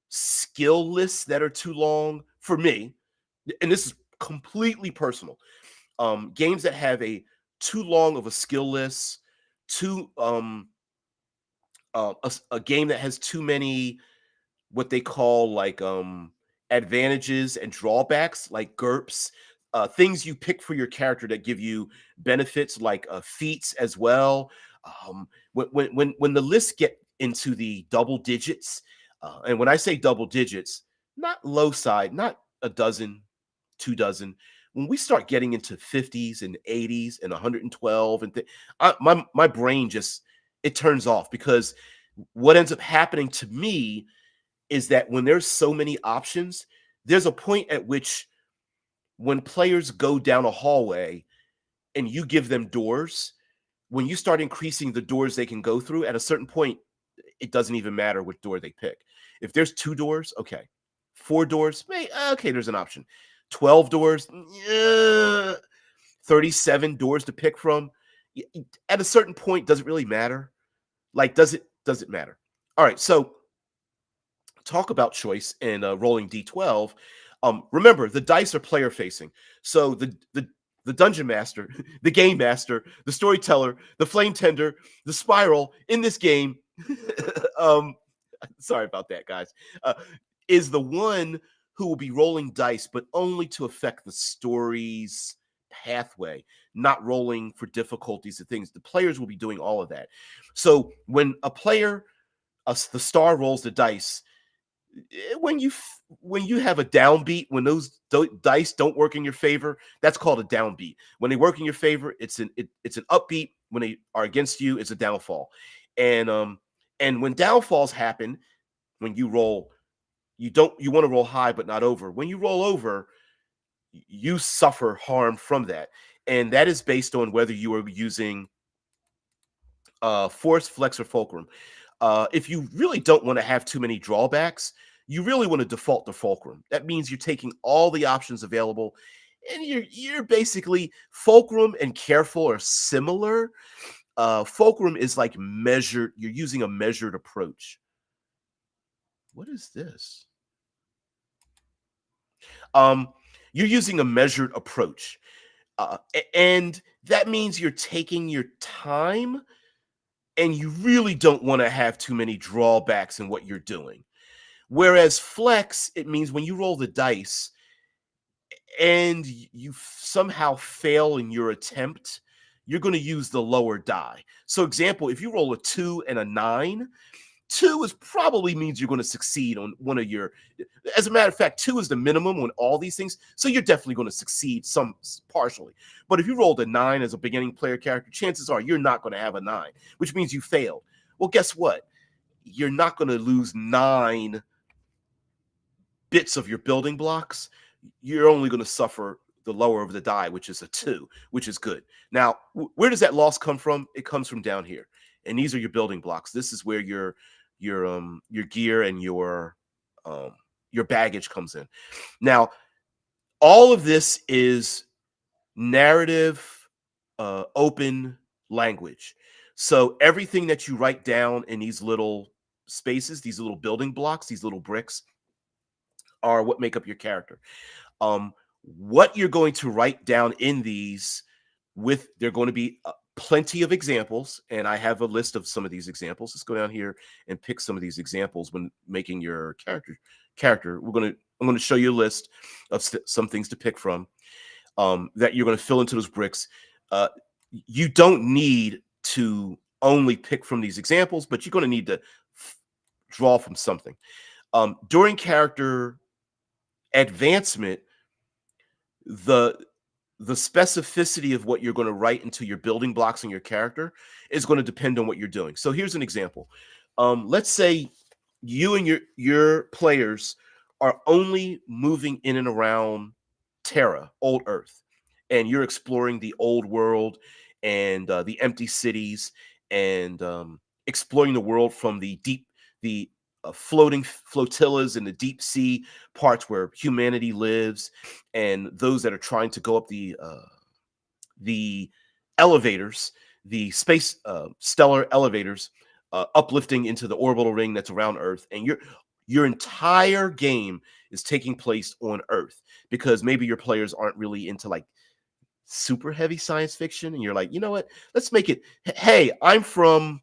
skill lists that are too long for me. And this is completely personal. Games that have a too long of a skill list, too a game that has too many what they call like advantages and drawbacks like GURPS, things you pick for your character that give you benefits like feats as well. When the lists get into the double digits, and when I say double digits, not low side, not a dozen, 2 dozen. When we start getting into 50s and 80s and 112 and my brain just it turns off because what ends up happening to me is that when there's so many options, there's a point at which when players go down a hallway and you give them doors, when you start increasing the doors they can go through, at a certain point, it doesn't even matter what door they pick. If there's 2 doors, okay. 4 doors, okay, there's an option. 12 doors, 37 doors to pick from. At a certain point, does it really matter? Like, does it matter? All right, so talk about choice and rolling d12. Remember, the dice are player facing, so the dungeon master, the game master, the storyteller, the flame tender, the spiral in this game. um, Sorry about that, guys. Uh, is the one who will be rolling dice, but only to affect the story's pathway, not rolling for difficulties and things. The players will be doing all of that. So when a player, the star rolls the dice, when you have a downbeat, when those dice don't work in your favor, that's called a downbeat. When they work in your favor, it's an upbeat. When they are against you, it's a downfall. And when downfalls happen, when you roll, you want to roll high but not over. When you roll over, you suffer harm from that, and that is based on whether you are using force, flex, or fulcrum. If you really don't want to have too many drawbacks, you really want to default to fulcrum. That means you're taking all the options available, and you're basically fulcrum and careful are similar. Fulcrum is like measured. You're using a measured approach. What is this? Um, you're using a measured approach, and that means you're taking your time, and you really don't want to have too many drawbacks in what you're doing. Whereas flex, it means when you roll the dice and you somehow fail in your attempt, you're going to use the lower die. So, example, if you roll a 2 and a 9, 2 is probably means you're going to succeed on one of your. As a matter of fact, 2 is the minimum on all these things, so you're definitely going to succeed some partially. But if you rolled a 9 as a beginning player character, chances are you're not going to have a 9, which means you failed. Well, guess what? You're not going to lose 9 bits of your building blocks. You're only going to suffer the lower of the die, which is a 2, which is good. Now, where does that loss come from? It comes from down here, and these are your building blocks. This is where your gear and your baggage comes in. Now, all of this is narrative, open language. So everything that you write down in these little spaces, these little building blocks, these little bricks, are what make up your character. What you're going to write down in these, with they're going to be plenty of examples, and I have a list of some of these examples. Let's go down here and pick some of these examples when making your character. I'm going to show you a list of some things to pick from, that you're going to fill into those bricks. You don't need to only pick from these examples, but you're going to need to draw from something. During character advancement, the specificity of what you're going to write into your building blocks in your character is going to depend on what you're doing. So here's an example. Let's say you and your players are only moving in and around Terra, old Earth, and you're exploring the old world and the empty cities, and exploring the world from the floating flotillas in the deep sea parts where humanity lives, and those that are trying to go up the elevators, the space stellar elevators, uplifting into the orbital ring that's around Earth, and your entire game is taking place on Earth, because maybe your players aren't really into like super heavy science fiction, and you're like, you know what, let's make it, hey, I'm from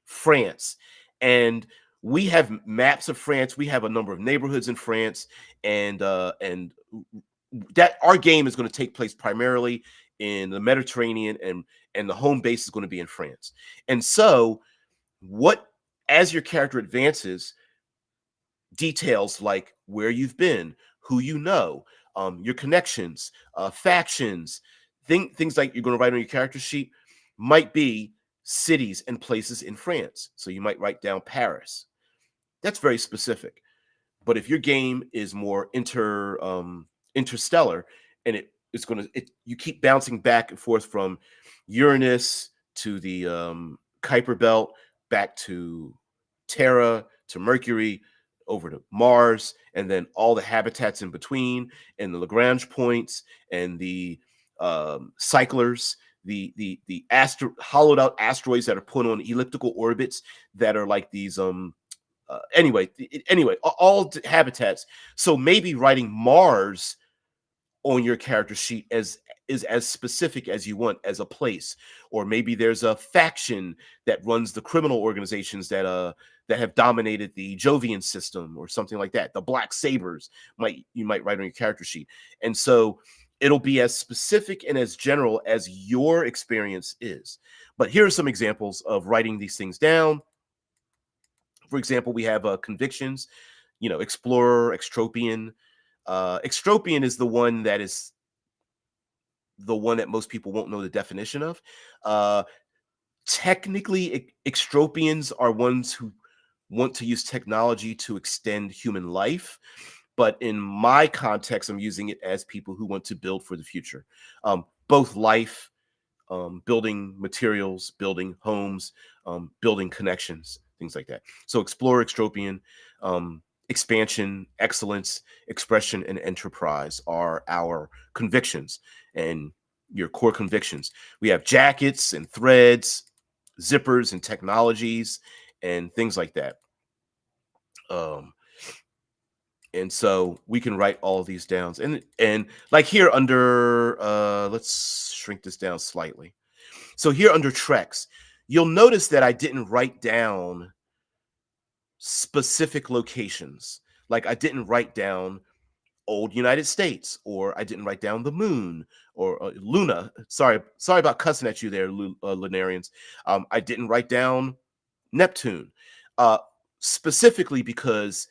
France, and we have maps of France. We have a number of neighborhoods in France, and that our game is going to take place primarily in the Mediterranean, and the home base is going to be in France. And so, what as your character advances, details like where you've been, who you know, your connections, factions, things like you're going to write on your character sheet might be cities and places in France. So you might write down Paris. That's very specific. But if your game is more interstellar, and it's going to, you keep bouncing back and forth from Uranus to the Kuiper Belt, back to Terra, to Mercury, over to Mars, and then all the habitats in between, and the Lagrange points, and the cyclers, the hollowed out asteroids that are put on elliptical orbits that are like these anyway, all habitats. So maybe writing Mars on your character sheet is as specific as you want as a place, or maybe there's a faction that runs the criminal organizations that have dominated the Jovian system or something like that. The Black Sabers you might write on your character sheet, and so it'll be as specific and as general as your experience is. But here are some examples of writing these things down. For example, we have convictions, explorer, extropian. Extropian is the one that most people won't know the definition of. Technically, extropians are ones who want to use technology to extend human life. But in my context, I'm using it as people who want to build for the future, both life, building materials, building homes, building connections, things like that. So explorer, extropian, expansion, excellence, expression, and enterprise are our convictions and your core convictions. We have jackets and threads, zippers and technologies, and things like that. And so we can write all of these down. And like here under, let's shrink this down slightly. So here under Treks, you'll notice that I didn't write down specific locations. Like I didn't write down old United States, or I didn't write down the moon, or Luna. Sorry about cussing at you there, Lunarians. I didn't write down Neptune, specifically because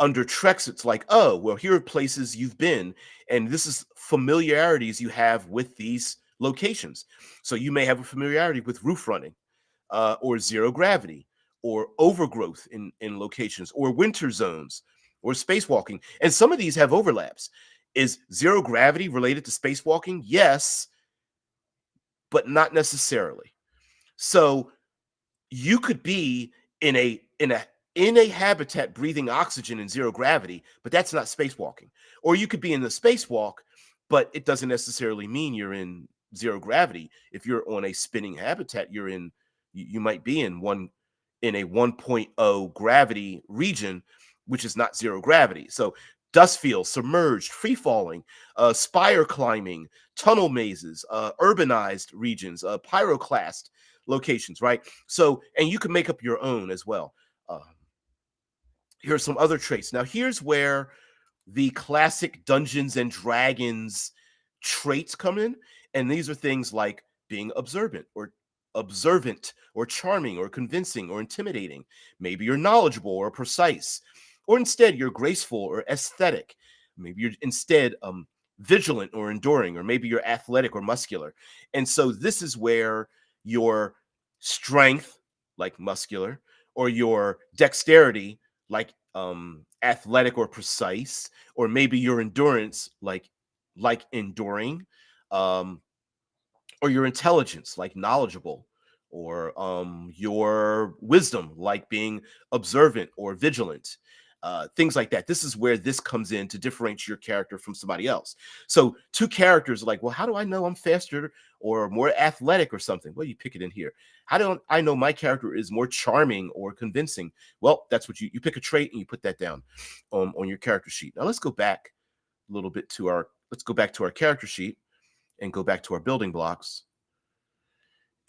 under Treks, it's like, oh, well, here are places you've been, and this is familiarities you have with these locations. So you may have a familiarity with roof running, or zero gravity, or overgrowth in locations, or winter zones, or spacewalking. And some of these have overlaps. Is zero gravity related to spacewalking? Yes, but not necessarily. So you could be in a habitat breathing oxygen in zero gravity, but that's not spacewalking. Or you could be in the spacewalk, but it doesn't necessarily mean you're in zero gravity. If you're on a spinning habitat, you might be in a 1.0 gravity region, which is not zero gravity. So dust fields, submerged, free falling, spire climbing, tunnel mazes, urbanized regions, pyroclast locations, right? So, and you can make up your own as well. Here are some other traits. Now, here's where the classic Dungeons and Dragons traits come in, and these are things like being observant or charming or convincing or intimidating. Maybe you're knowledgeable or precise, or instead you're graceful or aesthetic. Maybe you're instead vigilant or enduring, or maybe you're athletic or muscular. And so this is where your strength, like muscular, or your dexterity, like athletic or precise, or maybe your endurance, like enduring, or your intelligence, like knowledgeable or your wisdom, like being observant or vigilant, things like that. This is where this comes in to differentiate your character from somebody else. So two characters are like, well, how do I know I'm faster or more athletic or something? Well, you pick it in here. How do I know my character is more charming or convincing? Well, that's what you pick a trait and you put that down on your character sheet. Now let's go back a little bit to our character sheet and go back to our building blocks.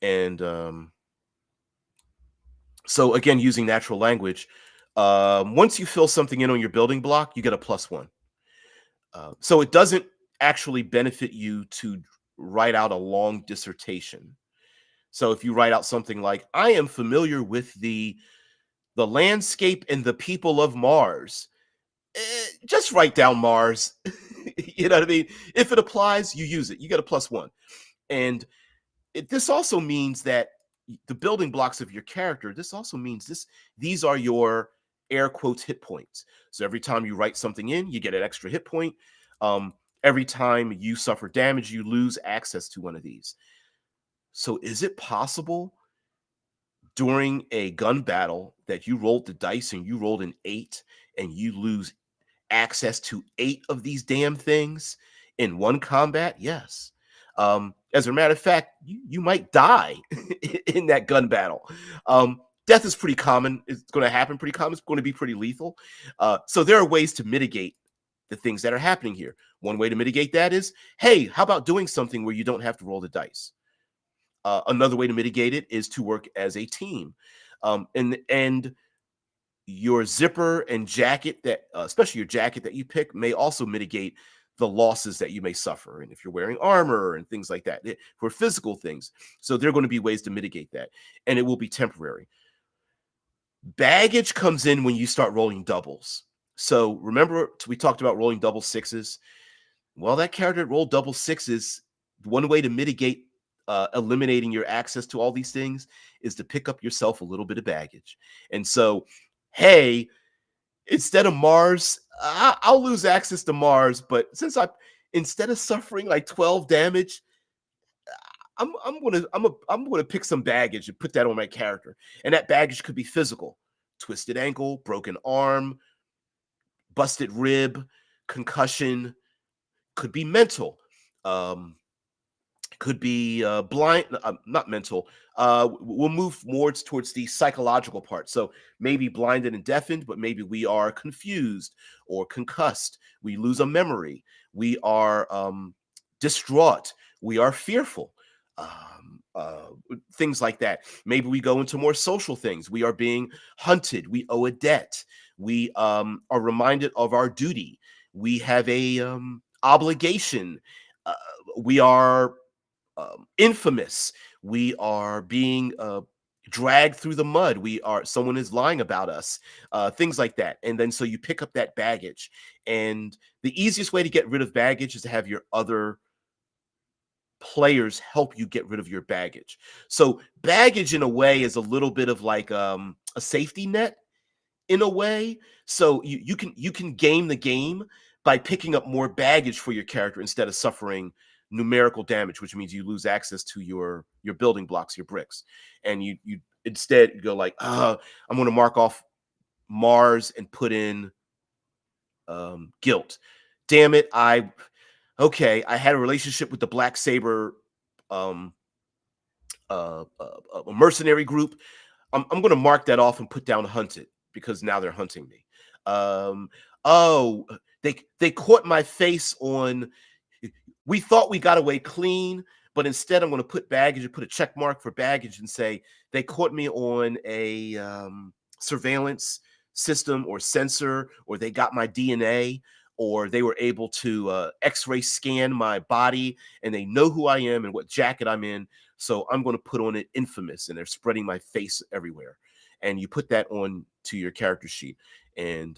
And so again, using natural language, once you fill something in on your building block, you get a +1. So it doesn't actually benefit you to write out a long dissertation. So if you write out something like, I am familiar with the landscape and the people of Mars, just write down Mars. You know what I mean? If it applies, you use it. You get a +1. And this also means that the building blocks of your character, this also means these are your air quotes hit points. So every time you write something in, you get an extra hit point. Every time you suffer damage, you lose access to one of these. So is it possible during a gun battle that you rolled the dice and you rolled an 8 and you lose access to 8 of these damn things in one combat? Yes. As a matter of fact, you might die in that gun battle. Death is pretty common. It's going to happen pretty common. It's going to be pretty lethal. So there are ways to mitigate the things that are happening here. One way to mitigate that is, hey, how about doing something where you don't have to roll the dice? Another way to mitigate it is to work as a team. And your zipper and jacket that, especially your jacket that you pick, may also mitigate the losses that you may suffer. And if you're wearing armor and things like that, for physical things. So there are going to be ways to mitigate that, and it will be temporary. Baggage comes in when you start rolling doubles. So remember, we talked about rolling double sixes. Well, that character that rolled double sixes, one way to mitigate eliminating your access to all these things is to pick up yourself a little bit of baggage. And so, hey, instead of Mars, I'll lose access to Mars, but instead of suffering like 12 damage, I'm gonna pick some baggage and put that on my character. And that baggage could be physical: twisted ankle, broken arm, busted rib, concussion. Could be mental. Could be blind, not mental. We'll move more towards the psychological part. So maybe blinded and deafened, but maybe we are confused or concussed. We lose a memory. We are distraught. We are fearful. Things like that. Maybe we go into more social things. We are being hunted. We owe a debt. We are reminded of our duty. We have a obligation. We are infamous. We are being dragged through the mud. Someone is lying about us, things like that. And then so you pick up that baggage. And the easiest way to get rid of baggage is to have your other players help you get rid of your baggage. So baggage in a way is a little bit of like a safety net in a way. So you can game the game by picking up more baggage for your character instead of suffering numerical damage, which means you lose access to your building blocks, your bricks. And you instead go like, I'm going to mark off Mars and put in guilt. Damn it, I had a relationship with the Black Saber a mercenary group. I'm going to mark that off and put down hunted because now they're hunting me. Oh, they caught my face on. We thought we got away clean, but instead I'm going to put baggage and put a check mark for baggage and say they caught me on a surveillance system or sensor, or they got my DNA, or they were able to x-ray scan my body and they know who I am and what jacket I'm in. So I'm going to put on it infamous, and they're spreading my face everywhere. And you put that on to your character sheet, and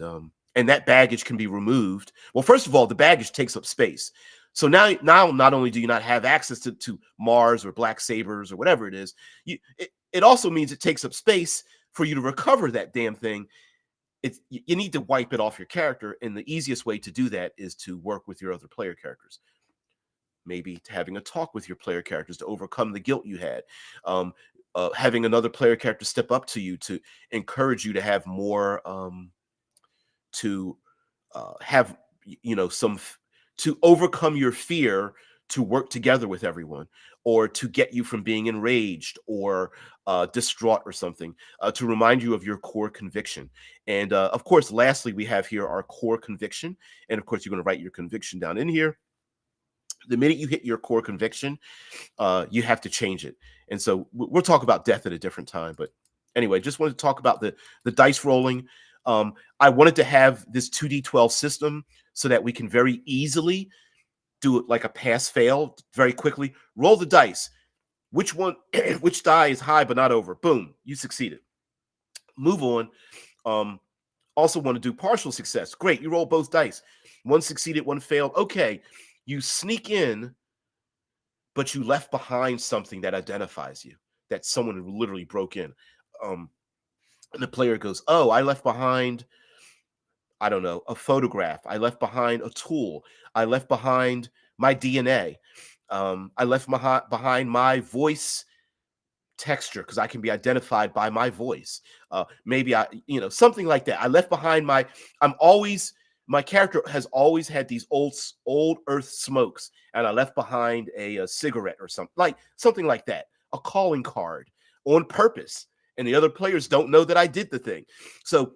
that baggage can be removed. Well, first of all, the baggage takes up space. So now not only do you not have access to Mars or Black Sabers or whatever it is, it also means it takes up space for you to recover that damn thing. You need to wipe it off your character, and the easiest way to do that is to work with your other player characters. Maybe having a talk with your player characters to overcome the guilt you had. having another player character step up to you to encourage you to have more to have to overcome your fear, to work together with everyone, or to get you from being enraged or distraught or something, to remind you of your core conviction. And of course, lastly, we have here our core conviction. And of course, you're going to write your conviction down in here. The minute you hit your core conviction, you have to change it. And so we'll talk about death at a different time. But anyway, just wanted to talk about the dice rolling. I wanted to have this 2d12 system so that we can very easily do it like a pass fail very quickly. Roll the dice. Which one, which die is high but not over? Boom, you succeeded. Move on. Also want to do partial success. Great, you roll both dice. One succeeded, one failed. Okay, you sneak in, but you left behind something that identifies you, that someone literally broke in. And the player goes, oh, I left behind, I don't know, a photograph. I left behind a tool. I left behind my DNA. I left behind my voice texture because I can be identified by my voice. Maybe something like that. I left behind my character has always had these old earth smokes, and I left behind a cigarette or something like that, a calling card on purpose. And the other players don't know that I did the thing. So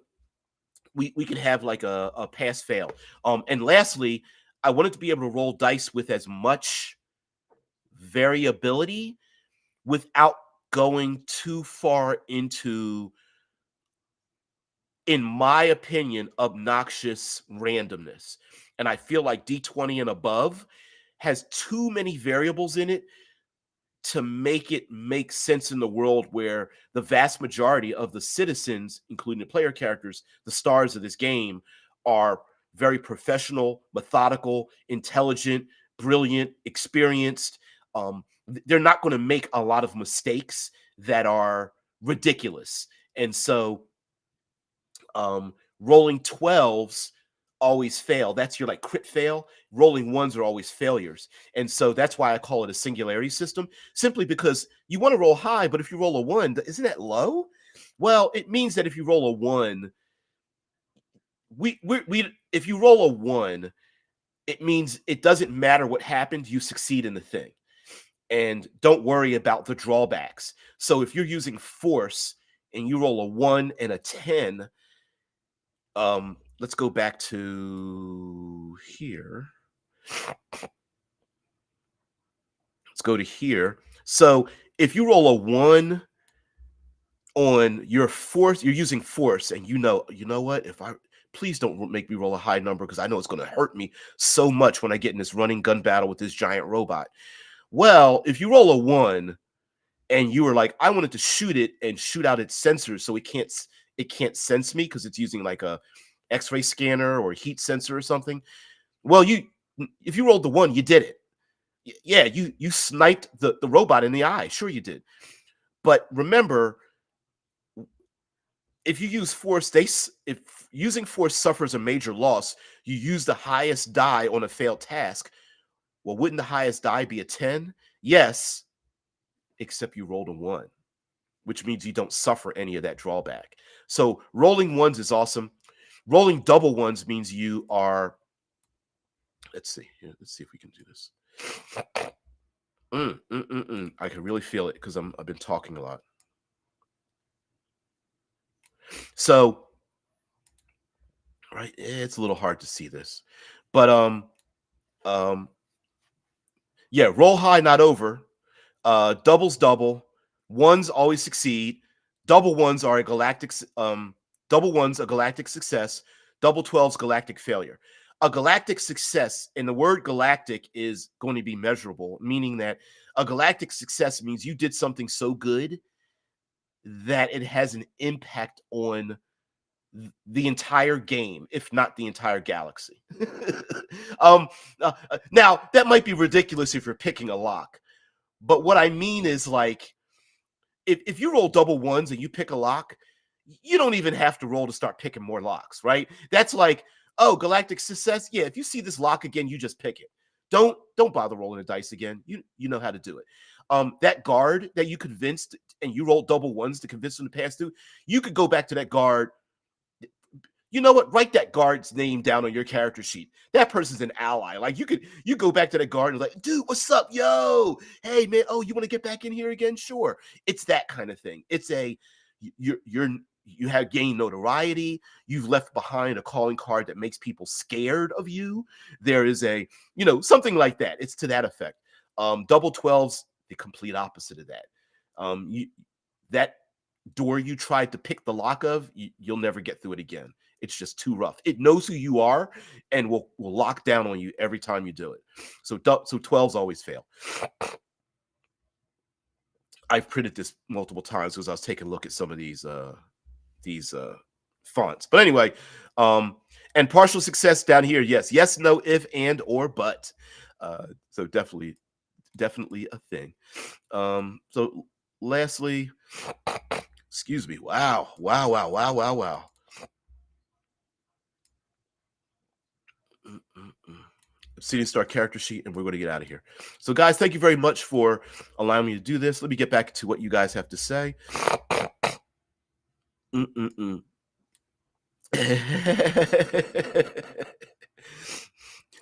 we could have like a pass fail. And lastly, I wanted to be able to roll dice with as much variability without going too far into, in my opinion, obnoxious randomness. And I feel like D20 and above has too many variables in it to make it make sense in the world where the vast majority of the citizens, including the player characters, the stars of this game, are very professional, methodical, intelligent, brilliant, experienced. They're not going to make a lot of mistakes that are ridiculous. And so rolling 12s always fail. That's your like crit fail. Rolling ones are always failures. And so that's why I call it a singularity system, simply because you want to roll high, but if you roll a 1, isn't that low? Well, it means that if you roll a 1, if you roll a 1, it means it doesn't matter what happened, you succeed in the thing. And don't worry about the drawbacks. So if you're using force and you roll a 1 and a 10, let's go back to here. Let's go to here. So if you roll a 1 on your force, you're using force, and you know what? Please don't make me roll a high number because I know it's going to hurt me so much when I get in this running gun battle with this giant robot. Well, if you roll a 1 and you were like, I wanted to shoot it and shoot out its sensors so it can't sense me because it's using like a X-ray scanner or a heat sensor or something. Well, if you rolled the 1, you did it. Yeah, you sniped the robot in the eye. Sure you did. But remember, if you use force, if using force suffers a major loss, you use the highest die on a failed task. Well, wouldn't the highest die be a 10? Yes, except you rolled a 1, which means you don't suffer any of that drawback. So rolling 1s is awesome. Rolling double 1s means you are, let's see here. Let's see if we can do this. I can really feel it because I've been talking a lot. So, right, it's a little hard to see this, but yeah, roll high, not over. Doubles double. 1s always succeed. Double 1s are a galactic. Double 1s a galactic success. Double 12s galactic failure. A galactic success, and the word galactic is going to be measurable, meaning that a galactic success means you did something so good that it has an impact on the entire game, if not the entire galaxy. Now, that might be ridiculous if you're picking a lock, but what I mean is, like, if you roll double 1s and you pick a lock, you don't even have to roll to start picking more locks, right? That's like, oh, galactic success. Yeah, if you see this lock again, you just pick it. Don't bother rolling the dice again. You know how to do it. That guard that you convinced and you rolled double ones to convince them to pass through, you could go back to that guard. You know what? Write that guard's name down on your character sheet. That person's an ally. Like you go back to that guard and like, dude, what's up, yo? Hey man, oh, you want to get back in here again? Sure. It's that kind of thing. It's a you have gained notoriety. You've left behind a calling card that makes people scared of you. There is a something like that. It's to that effect. Double 12s, the complete opposite of that. That door you tried to pick the lock of, you'll never get through it again. It's just too rough. It knows who you are and will lock down on you every time you do it. So 12s always fail. I've printed this multiple times because I was taking a look at some of these fonts. But anyway, and partial success down here. Yes, no, if, and, or, but. So definitely a thing. So lastly, excuse me. Wow. Obsidian Star character sheet, and we're going to get out of here. So, guys, thank you very much for allowing me to do this. Let me get back to what you guys have to say.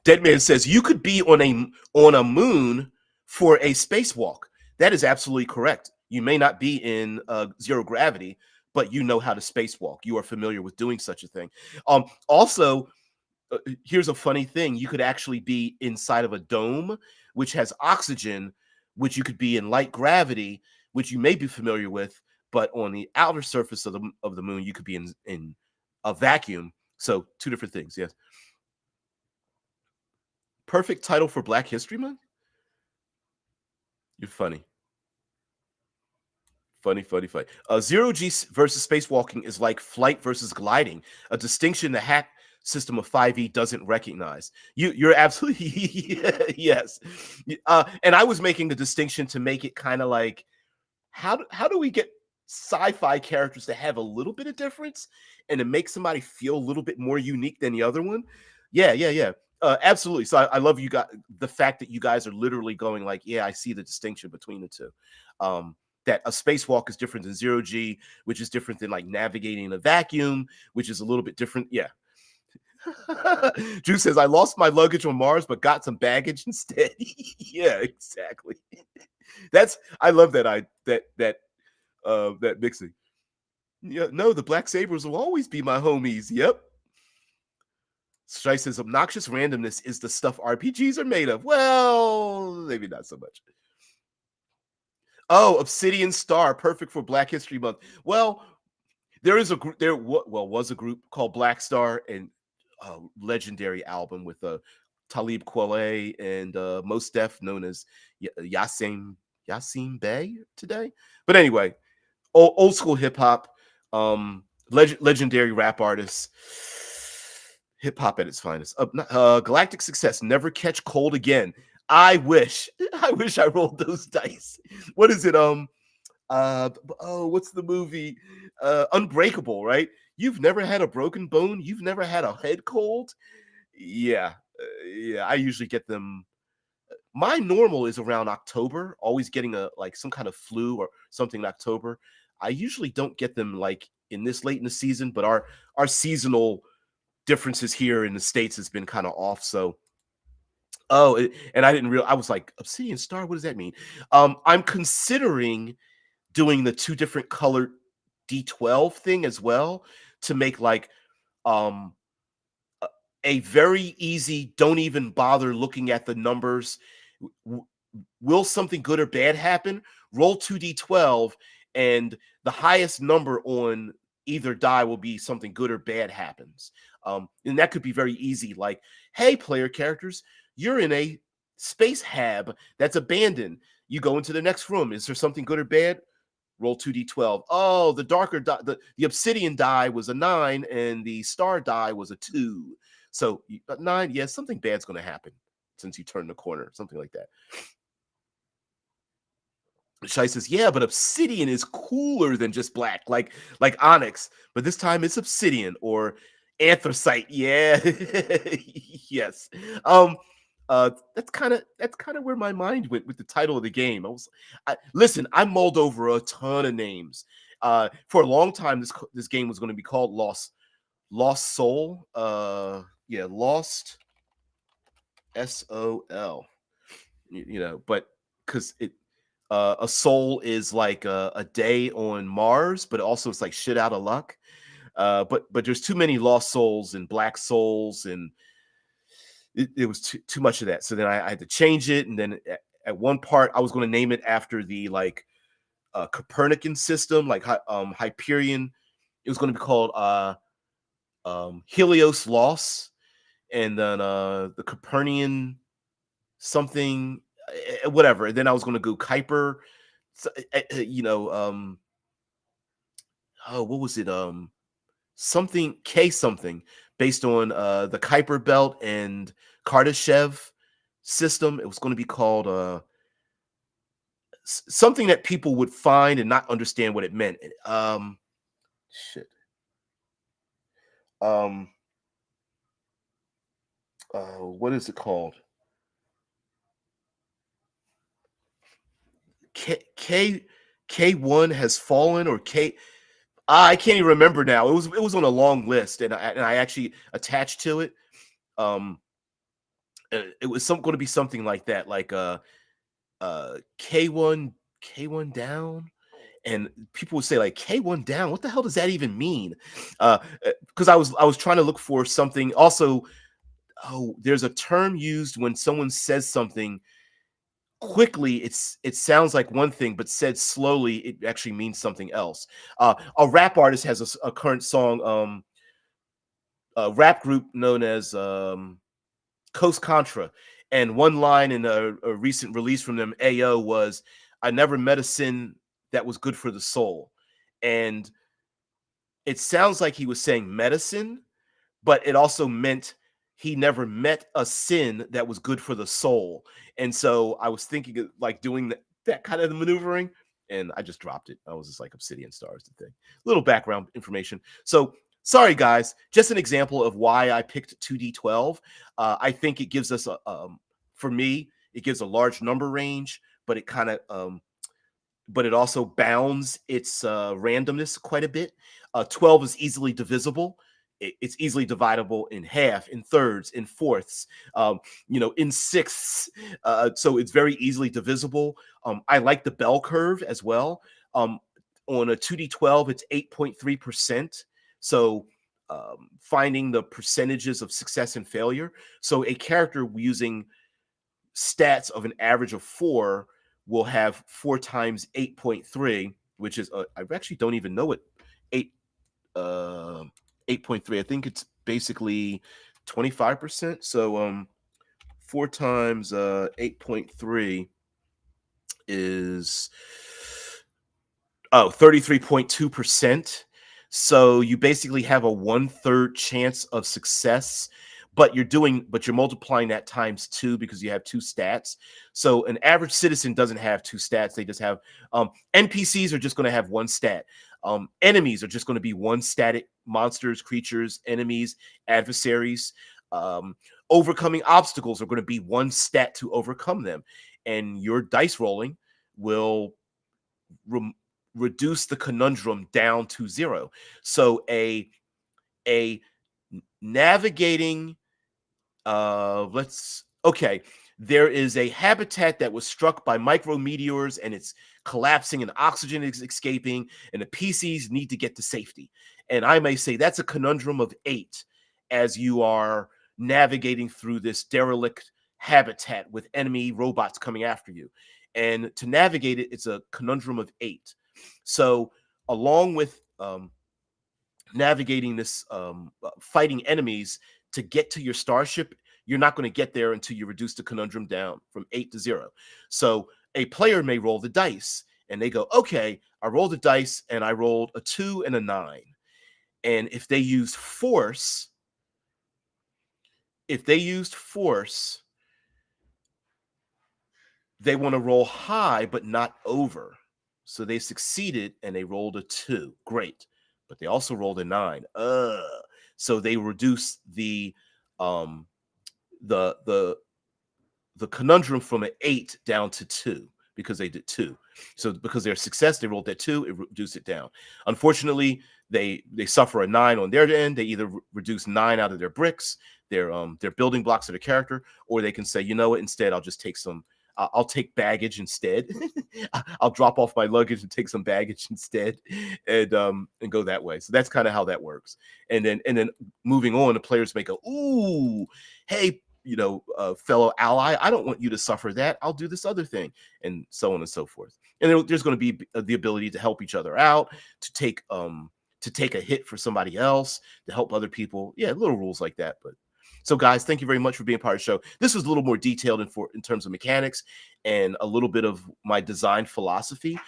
Deadman says you could be on a moon for a spacewalk. That is absolutely correct. You may not be in zero gravity, but you know how to spacewalk. You are familiar with doing such a thing. Also, here's a funny thing. You could actually be inside of a dome, which has oxygen, which you could be in light gravity, which you may be familiar with, but on the outer surface of the moon, you could be in a vacuum. So two different things. Yes. Perfect title for Black History Month? You're funny. Funny. Zero G versus spacewalking is like flight versus gliding, a distinction the hack system of 5e doesn't recognize. You're absolutely yes. And I was making the distinction to make it kind of like how do we get sci-fi characters to have a little bit of difference and to make somebody feel a little bit more unique than the other one? Yeah. Absolutely. So I love you got the fact that you guys are literally going like, yeah, I see the distinction between the two. That a spacewalk is different than zero G, which is different than like navigating in a vacuum, which is a little bit different. Yeah. Drew says, I lost my luggage on Mars, but got some baggage instead. Yeah, exactly. I love that that mixing. Yeah, no, the Black Sabers will always be my homies. Yep. Shai says, obnoxious randomness is the stuff RPGs are made of. Well, maybe not so much. Oh, Obsidian Star, perfect for Black History Month. Well, there is a group. Was a group called Black Star, and a legendary album with Talib Kweli and Mos Def, known as Yasin Bey today. But anyway, old school hip hop, legendary rap artists. Hip hop at its finest. Galactic success. Never catch cold again. I wish I rolled those dice. What is it? What's the movie? Unbreakable, right? You've never had a broken bone. You've never had a head cold. Yeah. I usually get them. My normal is around October. Always getting some kind of flu or something in October. I usually don't get them like in this late in the season, but our seasonal differences here in the States has been kind of off. So, and I didn't realize. I was like, Obsidian Star, what does that mean? I'm considering doing the two different colored D12 thing as well to make like a very easy, don't even bother looking at the numbers. Will something good or bad happen? Roll 2d12, and the highest number on either die will be something good or bad happens. And that could be very easy. Like, hey, player characters, you're in a space hab that's abandoned. You go into the next room. Is there something good or bad? Roll 2d12. Oh, the darker die, the obsidian die was a 9, and the star die was a 2. So 9, yes, something bad's going to happen since you turn the corner, something like that. Shai says, yeah, but obsidian is cooler than just black, like onyx, but this time it's obsidian or anthracite. Yeah. Yes. That's kind of where my mind went with the title of the game. Listen, I mulled over a ton of names. For a long time, this game was going to be called Lost Soul. Yeah, Lost SOL. But because a soul is like a day on Mars, but also it's like shit out of luck. But there's too many lost souls and black souls, and it was too much of that. So then I had to change it, and then at one part I was going to name it after the like Copernican system, like Hyperion. It was going to be called Helios Loss, and then the Copernican something, whatever. And then I was going to go Kuiper, oh, what was it? Something K something based on the Kuiper belt and Kardashev system. It was going to be called something that people would find and not understand what it meant. Shit. Um, what is it called? K1 has fallen, or K. I can't even remember now. It was on a long list, and I actually attached to it. It was going to be something like that, like K1 down, and people would say like K1 down. What the hell does that even mean? Because I was trying to look for something. Also, oh, there's a term used when someone says something quickly. It sounds like one thing, but said slowly, it actually means something else. A rap artist has a current song, a rap group known as Coast Contra, and one line in a recent release from them, AO, was, "I never met a sin that was good for the soul," and it sounds like he was saying medicine, but it also meant he never met a sin that was good for the soul. And so I was thinking of like doing that kind of maneuvering, and I just dropped it. I was just like, Obsidian Stars the thing. Little background information. So sorry guys, just an example of why I picked 2D12. I think it gives us for me, it gives a large number range, but but it also bounds its randomness quite a bit. 12 is easily divisible. It's easily dividable in half, in thirds, in fourths, in sixths. So it's very easily divisible. I like the bell curve as well. On a 2D12, it's 8.3%. So finding the percentages of success and failure. So a character using stats of an average of 4 will have 4 times 8.3, which is I actually don't even know what 8 uh 8.3. I think it's basically 25%. So 4 times 8.3 is 33.2%. So you basically have a 1/3 chance of success, but you're multiplying that times 2 because you have 2 stats. So an average citizen doesn't have 2 stats. They just have NPCs are just going to have 1 stat. Enemies are just going to be 1 static: monsters, creatures, enemies, adversaries. Overcoming obstacles are going to be 1 stat to overcome them, and your dice rolling will reduce the conundrum down to 0. So a navigating let's okay, there is a habitat that was struck by micrometeors, and it's collapsing, and oxygen is escaping, and the PCs need to get to safety. And I may say that's a conundrum of 8 as you are navigating through this derelict habitat with enemy robots coming after you. And to navigate it, it's a conundrum of 8. So along with navigating this, fighting enemies to get to your starship, you're not going to get there until you reduce the conundrum down from 8 to 0. So a player may roll the dice, and they go, okay, I rolled the dice and I rolled a 2 and a 9. And if they used force, they want to roll high but not over. So they succeeded and they rolled a 2. Great. But they also rolled a 9. So they reduce the the conundrum from an 8 down to 2 because they did 2. So because their success, they rolled that 2, it reduced it down. Unfortunately, they suffer a 9 on their end. They either reduce 9 out of their bricks, their building blocks of their character, or they can say, you know what, instead I'll just take some. I'll take baggage instead. I'll drop off my luggage and take some baggage instead, and go that way. So that's kind of how that works. And then moving on, the players may go, ooh, hey, fellow ally, I don't want you to suffer that. I'll do this other thing, and so on and so forth. And there's going to be the ability to help each other out, to take a hit for somebody else, to help other people. Yeah, little rules like that. But so, guys, thank you very much for being part of the show. This was a little more detailed in terms of mechanics and a little bit of my design philosophy.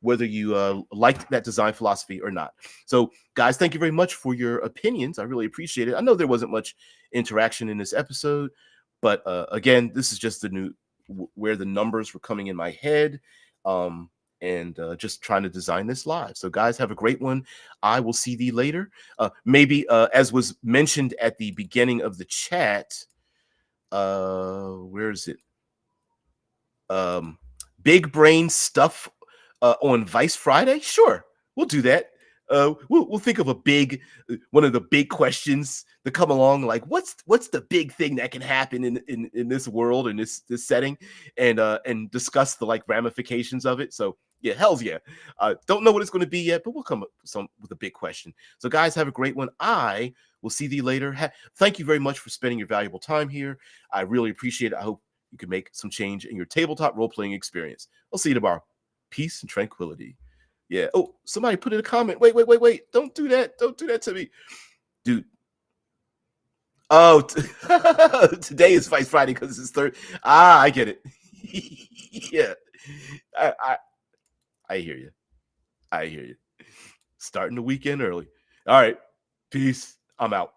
Whether you liked that design philosophy or not. So, guys, thank you very much for your opinions. I really appreciate it. I know there wasn't much interaction in this episode, but again, this is just where the numbers were coming in my head, and just trying to design this live. So, guys, have a great one. I will see thee later. Maybe, as was mentioned at the beginning of the chat, where is it? Big brain stuff on Vice Friday? Sure, we'll do that. We'll think of one of the big questions that come along, like what's the big thing that can happen in this world, in this setting, and discuss the like ramifications of it. So yeah, hell's yeah. Don't know what it's going to be yet, but we'll come up with a big question. So guys, have a great one. I will see thee later. Thank you very much for spending your valuable time here. I really appreciate it. I hope you can make some change in your tabletop role-playing experience. I'll see you tomorrow. Peace and tranquility. Yeah. Oh, somebody put in a comment. Wait. Don't do that. Don't do that to me. Dude. Oh, today is Vice Friday because it's third. I get it. Yeah. I hear you. I hear you. Starting the weekend early. All right. Peace. I'm out.